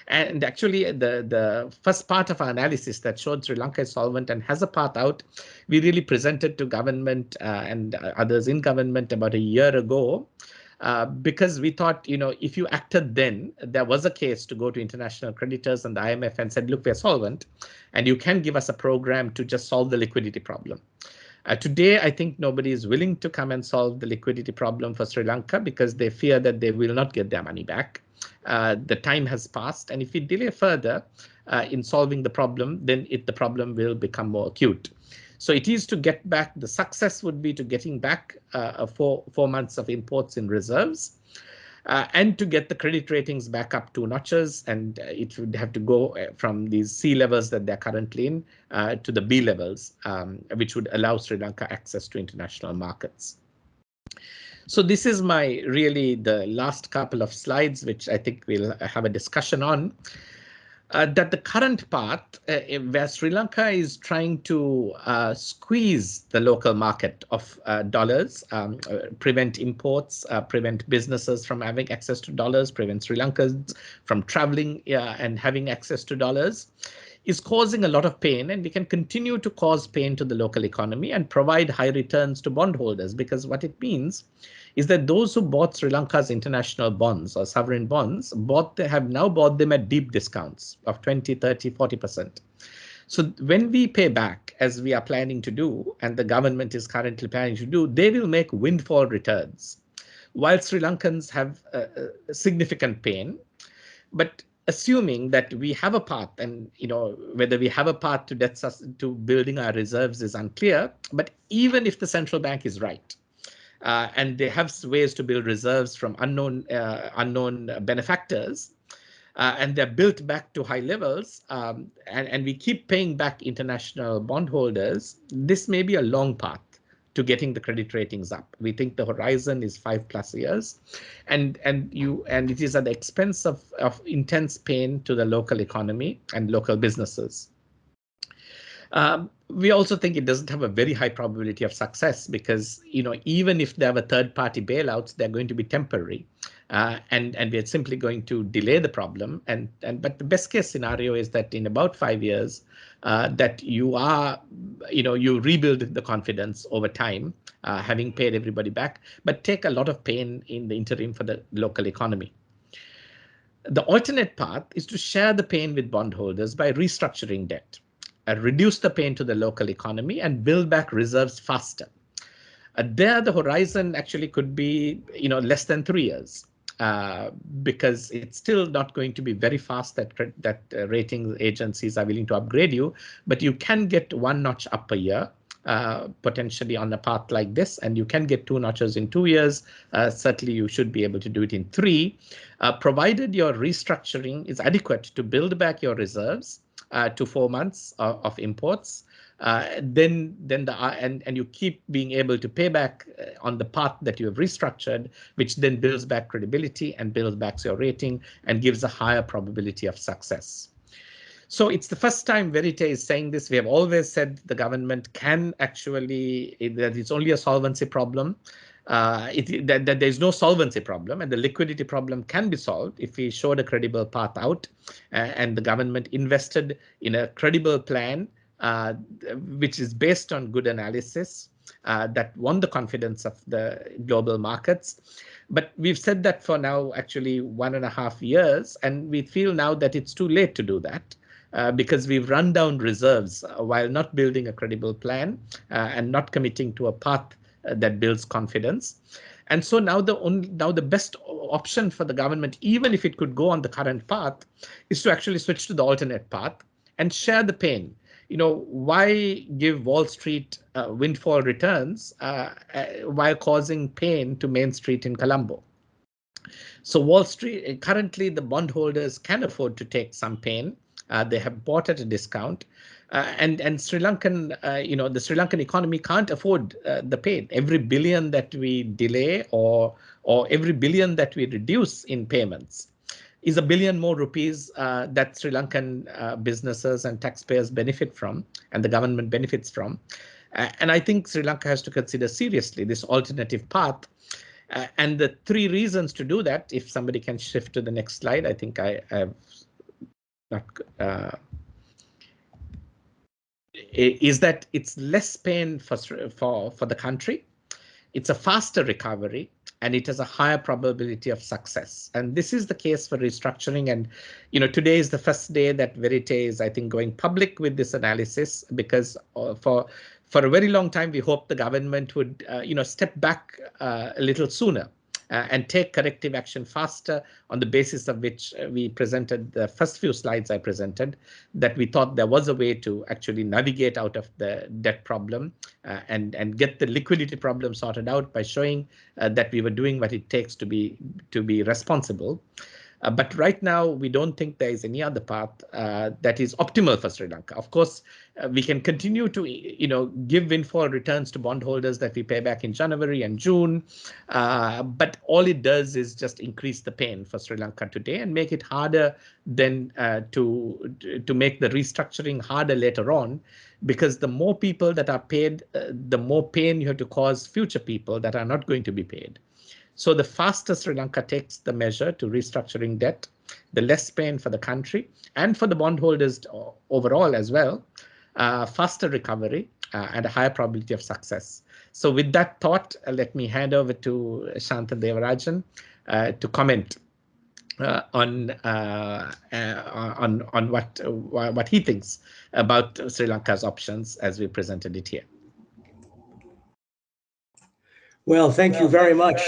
And actually, the first part of our analysis that showed Sri Lanka is solvent and has a path out, we really presented to government and others in government about a year ago. Because we thought, if you acted then, there was a case to go to international creditors and the IMF and said, look, we're solvent, and you can give us a program to just solve the liquidity problem. Today, I think nobody is willing to come and solve the liquidity problem for Sri Lanka because they fear that they will not get their money back. The time has passed, and if we delay further in solving the problem, then the problem will become more acute. So it is to get back, the success would be to getting back 4 months of imports in reserves and to get the credit ratings back up 2 notches. And it would have to go from these C levels that they're currently in to the B levels, which would allow Sri Lanka access to international markets. So this is the last couple of slides, which I think we'll have a discussion on. That the current path where Sri Lanka is trying to squeeze the local market of dollars, prevent imports, prevent businesses from having access to dollars, prevent Sri Lankans from traveling and having access to dollars, is causing a lot of pain, and we can continue to cause pain to the local economy and provide high returns to bondholders, because what it means is that those who bought Sri Lanka's international bonds or sovereign bonds have now bought them at deep discounts of 20, 30, 40%. So when we pay back, as we are planning to do, and the government is currently planning to do, they will make windfall returns, while Sri Lankans have significant pain. But assuming that we have a path, and whether we have a path to building our reserves is unclear, but even if the central bank is right, and they have ways to build reserves from unknown benefactors, and they're built back to high levels, and we keep paying back international bondholders, this may be a long path to getting the credit ratings up. We think the horizon is 5+ years, and it is at the expense of intense pain to the local economy and local businesses. We also think it doesn't have a very high probability of success because, even if there were third-party bailouts, they're going to be temporary, and we're simply going to delay the problem. But the best case scenario is that in about 5 years, that you rebuild the confidence over time, having paid everybody back, but take a lot of pain in the interim for the local economy. The alternate path is to share the pain with bondholders by restructuring debt. Reduce the pain to the local economy and build back reserves faster. There, the horizon actually could be, less than 3 years, because it's still not going to be very fast that rating agencies are willing to upgrade you, but you can get 1 notch up a year, potentially on a path like this, and you can get 2 notches in 2 years. Certainly, you should be able to do it in 3, provided your restructuring is adequate to build back your reserves to 4 months of imports, then you keep being able to pay back on the path that you have restructured, which then builds back credibility and builds back your rating and gives a higher probability of success. So it's the first time Verité is saying this. We have always said the government can actually, that it's only a solvency problem. that there's no solvency problem, and the liquidity problem can be solved if we showed a credible path out, and the government invested in a credible plan which is based on good analysis that won the confidence of the global markets. But we've said that for now actually 1.5 years, and we feel now that it's too late to do that. Because we've run down reserves while not building a credible plan and not committing to a path that builds confidence. And so now the best option for the government, even if it could go on the current path, is to actually switch to the alternate path and share the pain. Why give Wall Street windfall returns while causing pain to Main Street in Colombo? So Wall Street, currently the bondholders can afford to take some pain. They have bought at a discount, and Sri Lankan, the Sri Lankan economy can't afford the pain. Every billion that we delay or every billion that we reduce in payments is $1 billion more rupees that Sri Lankan businesses and taxpayers benefit from, and the government benefits from. And I think Sri Lanka has to consider seriously this alternative path. And the 3 reasons to do that, if somebody can shift to the next slide, I think I have not, is that it's less pain for the country, it's a faster recovery, and it has a higher probability of success. And this is the case for restructuring. And today is the first day that Verité is, I think, going public with this analysis, because for a very long time we hoped the government would step back a little sooner and take corrective action faster, on the basis of which we presented the first few slides I presented, that we thought there was a way to actually navigate out of the debt problem and get the liquidity problem sorted out by showing that we were doing what it takes to be responsible. But right now, we don't think there is any other path that is optimal for Sri Lanka. Of course, we can continue to give windfall returns to bondholders that we pay back in January and June. But all it does is just increase the pain for Sri Lanka today and make it harder then to make the restructuring harder later on. Because the more people that are paid, the more pain you have to cause future people that are not going to be paid. So the faster Sri Lanka takes the measure to restructuring debt, the less pain for the country and for the bondholders overall as well, faster recovery and a higher probability of success. So with that thought, let me hand over to Shanta Devarajan to comment on what he thinks about Sri Lanka's options as we presented it here. Well, thank you very much.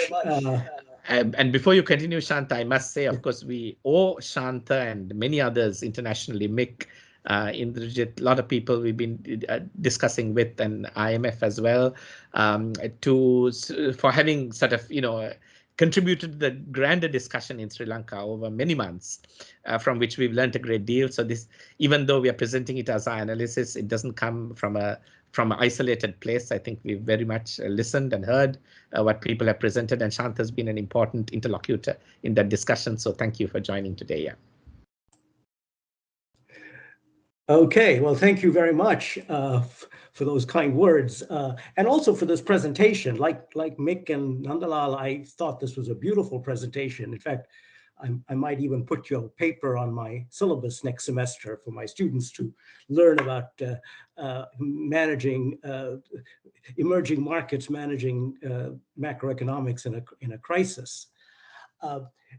And before you continue, Shanta, I must say, of course, we owe Shanta and many others internationally, Mick, Indrajit, a lot of people we've been discussing with, and IMF as well, for having sort of, contributed to the grander discussion in Sri Lanka over many months, from which we've learned a great deal. So this, even though we are presenting it as our analysis, it doesn't come from an isolated place. I think we've very much listened and heard what people have presented, and Shanta has been an important interlocutor in that discussion. So thank you for joining today. Yeah. Okay, well, thank you very much for those kind words, and also for this presentation. Like Mick and Nandalal, I thought this was a beautiful presentation. In fact, I might even put your paper on my syllabus next semester for my students to learn about managing emerging markets, managing macroeconomics in a crisis.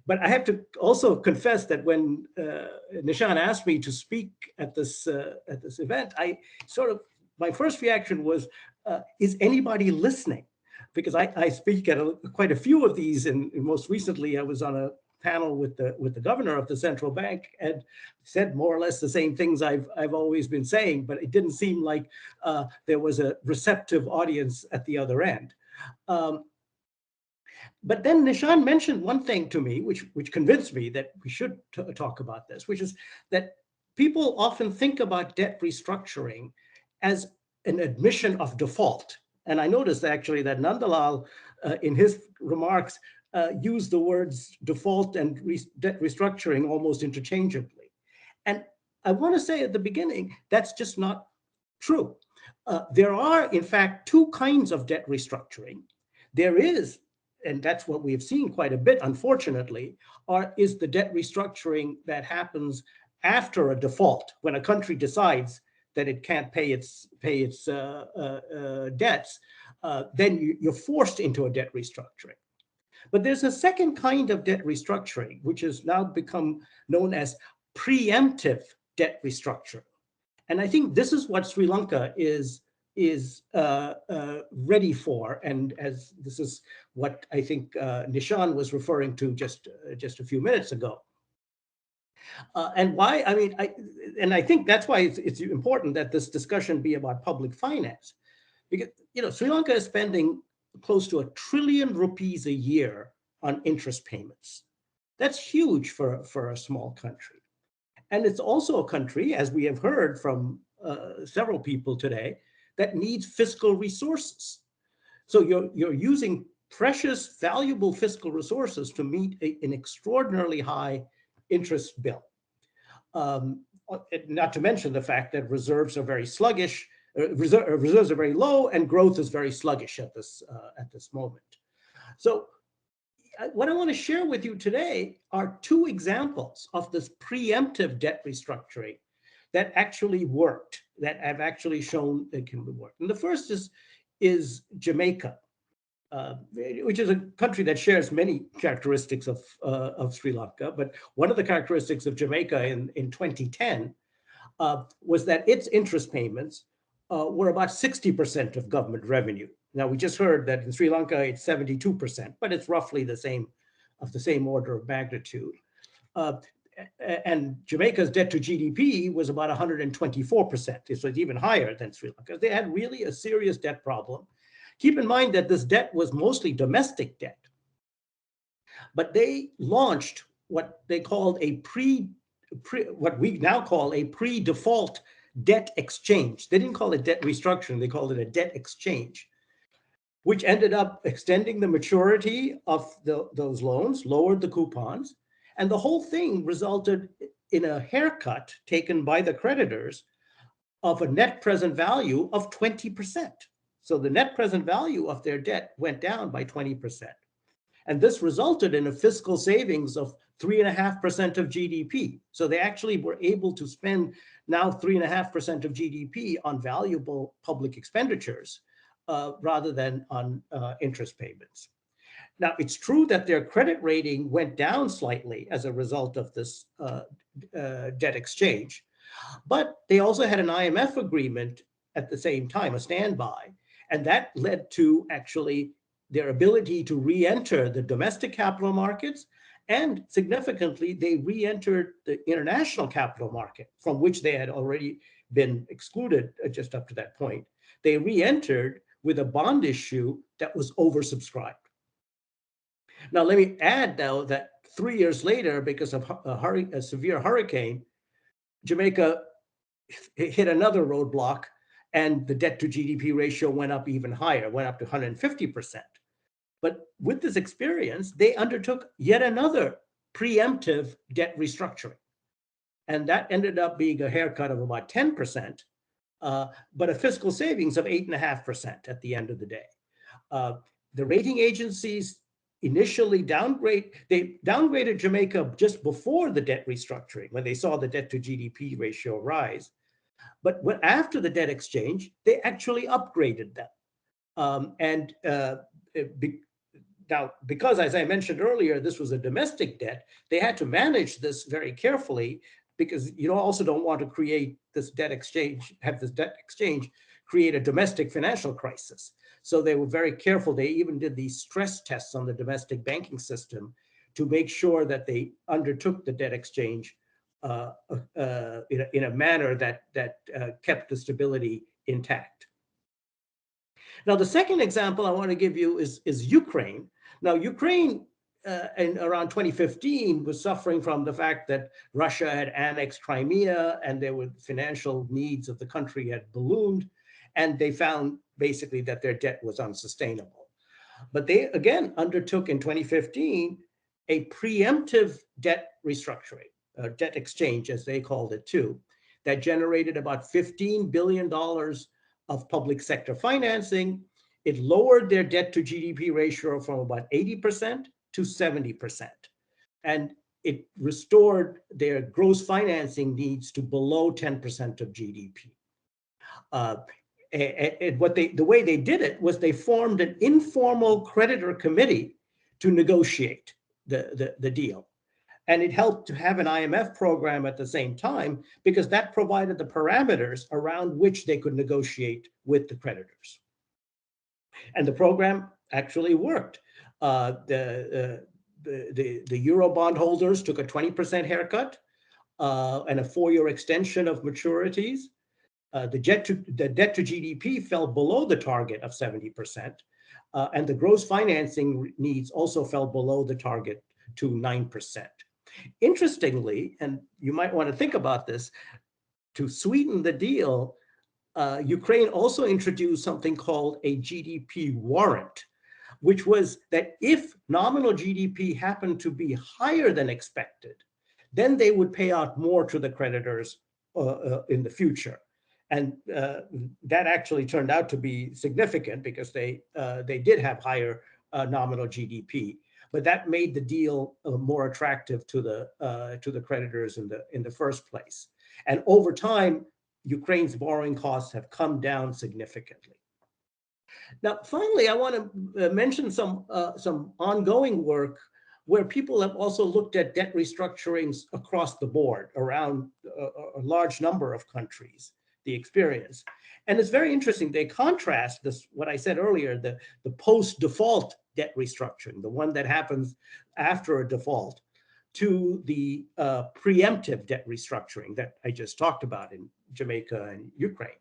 But I have to also confess that when Nishan asked me to speak at this event, my first reaction was, is anybody listening? Because I speak at quite a few of these, and most recently I was on a panel with the governor of the central bank and said more or less the same things I've always been saying, but it didn't seem like there was a receptive audience at the other end. But then Nishan mentioned one thing to me, which convinced me that we should talk about this, which is that people often think about debt restructuring as an admission of default. And I noticed actually that Nandalal, in his remarks, used the words default and debt restructuring almost interchangeably. And I want to say at the beginning, that's just not true. There are, in fact, 2 kinds of debt restructuring. there is, and that's what we have seen quite a bit, unfortunately, is the debt restructuring that happens after a default, when a country decides that it can't pay its debts, then you're forced into a debt restructuring. But there's a second kind of debt restructuring, which has now become known as preemptive debt restructuring. And I think this is what Sri Lanka is ready for. And as this is what I think Nishan was referring to just a few minutes ago. And why, I think that's why it's important that this discussion be about public finance. Because, Sri Lanka is spending close to 1 trillion rupees a year on interest payments. That's huge for a small country. And it's also a country, as we have heard from several people today, that needs fiscal resources. So you're using precious, valuable fiscal resources to meet an extraordinarily high interest bill. Not to mention the fact that reserves are very sluggish, reserves are very low, and growth is very sluggish at this moment. So what I want to share with you today are 2 examples of this preemptive debt restructuring that actually worked, that have actually shown it can work. And the first is Jamaica, which is a country that shares many characteristics of Sri Lanka. But one of the characteristics of Jamaica in 2010 was that its interest payments were about 60% of government revenue. Now, we just heard that in Sri Lanka, it's 72%, but it's roughly the same order of magnitude. And Jamaica's debt to GDP was about 124%. So it's even higher than Sri Lanka. They had really a serious debt problem. Keep in mind that this debt was mostly domestic debt, but they launched what they called what we now call a pre-default debt exchange. They didn't call it debt restructuring, they called it a debt exchange, which ended up extending the maturity of those loans, lowered the coupons, and the whole thing resulted in a haircut taken by the creditors of a net present value of 20%. So the net present value of their debt went down by 20%. And this resulted in a fiscal savings of 3.5% of GDP. So they actually were able to spend now 3.5% of GDP on valuable public expenditures rather than on interest payments. Now, it's true that their credit rating went down slightly as a result of this debt exchange, but they also had an IMF agreement at the same time, a standby, and that led to actually their ability to re-enter the domestic capital markets, and significantly, they re-entered the international capital market, from which they had already been excluded just up to that point. They re-entered with a bond issue that was oversubscribed. Now, let me add, though, that 3 years later, because of a severe hurricane, Jamaica hit another roadblock, and the debt to GDP ratio went up even higher, went up to 150%. But with this experience, they undertook yet another preemptive debt restructuring. And that ended up being a haircut of about 10%, but a fiscal savings of 8.5% at the end of the day. The rating agencies initially downgraded Jamaica just before the debt restructuring, when they saw the debt to GDP ratio rise. But after the debt exchange, they actually upgraded them. Now, because as I mentioned earlier, this was a domestic debt, they had to manage this very carefully, because you also don't want to create this debt exchange, create a domestic financial crisis. So they were very careful. They even did these stress tests on the domestic banking system to make sure that they undertook the debt exchange in a manner that kept the stability intact. Now, the second example I want to give you is Ukraine. Now, Ukraine in around 2015 was suffering from the fact that Russia had annexed Crimea, and there were financial needs of the country had ballooned, and they found basically that their debt was unsustainable. But they again undertook in 2015 a preemptive debt restructuring, debt exchange, as they called it too, that generated about $15 billion of public sector financing. it lowered their debt to GDP ratio from about 80% to 70%. And it restored their gross financing needs to below 10% of GDP. And the way they did it was they formed an informal creditor committee to negotiate the deal. And it helped to have an IMF program at the same time, because that provided the parameters around which they could negotiate with the creditors. And the program actually worked. The Euro bond holders took a 20% haircut and a 4-year extension of maturities. The debt to GDP fell below the target of 70%, and the gross financing needs also fell below the target to 9%. Interestingly, and you might want to think about this, to sweeten the deal, Ukraine also introduced something called a GDP warrant, which was that if nominal GDP happened to be higher than expected, then they would pay out more to the creditors in the future. And that actually turned out to be significant, because they did have higher nominal GDP. But that made the deal more attractive to the creditors in the first place. And over time, Ukraine's borrowing costs have come down significantly. Now, finally, I want to mention some ongoing work where people have also looked at debt restructurings across the board around a large number of countries, the experience. And it's very interesting. They contrast this, what I said earlier, the post-default debt restructuring, the one that happens after a default, to the preemptive debt restructuring that I just talked about in Jamaica and Ukraine.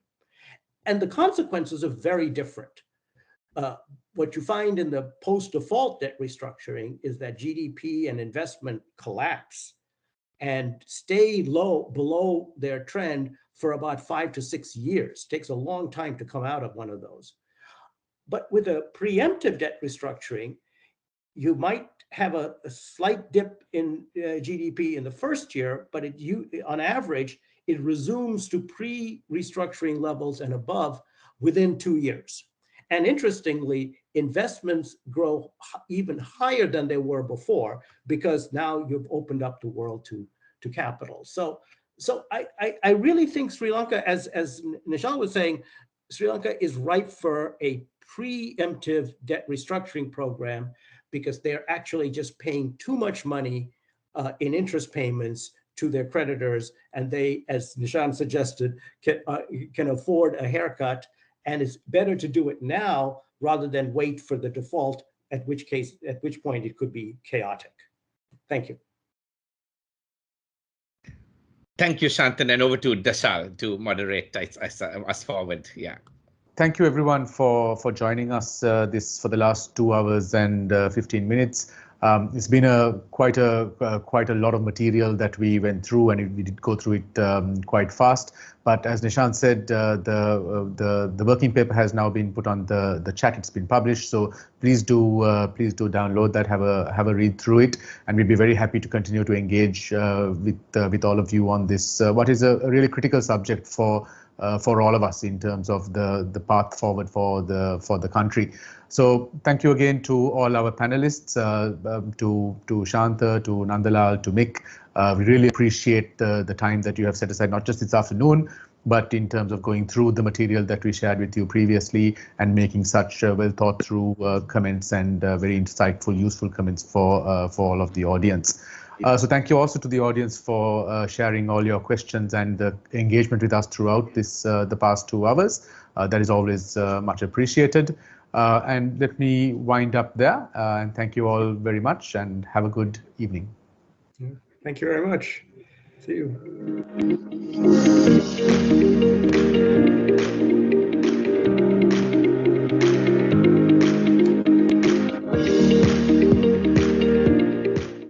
And the consequences are very different. What you find in the post-default debt restructuring is that GDP and investment collapse and stay below their trend for about 5 to 6 years. It takes a long time to come out of one of those. But with a preemptive debt restructuring, you might have a slight dip in GDP in the first year, but on average, it resumes to pre-restructuring levels and above within 2 years. And interestingly, investments grow even higher than they were before, because now you've opened up the world to capital. So I really think Sri Lanka, as Nishan was saying, Sri Lanka is ripe for a preemptive debt restructuring program, because they're actually just paying too much money in interest payments to their creditors, and they, as Nishan suggested, can afford a haircut, and it's better to do it now rather than wait for the default, at which point it could be chaotic. Thank you. Thank you, Shanta, and over to Deshal to moderate us forward. Yeah. Thank you, everyone, for joining us for the last 2 hours and 15 minutes. It's been quite a lot of material that we went through, and we did go through it quite fast. But as Nishan said, the working paper has now been put on the chat. It's been published, so please do download that, have a read through it, and we'd be very happy to continue to engage with all of you on this, what is a really critical subject for all of us in terms of the path forward for the country. So thank you again to all our panelists, to Shanta, to Nandalal, to Mick. We really appreciate the time that you have set aside, not just this afternoon, but in terms of going through the material that we shared with you previously and making such well thought through comments and very insightful, useful comments for all of the audience. So thank you also to the audience for sharing all your questions and engagement with us throughout the past 2 hours. That is always much appreciated. And let me wind up there. And thank you all very much, and have a good evening. Thank you very much. See you.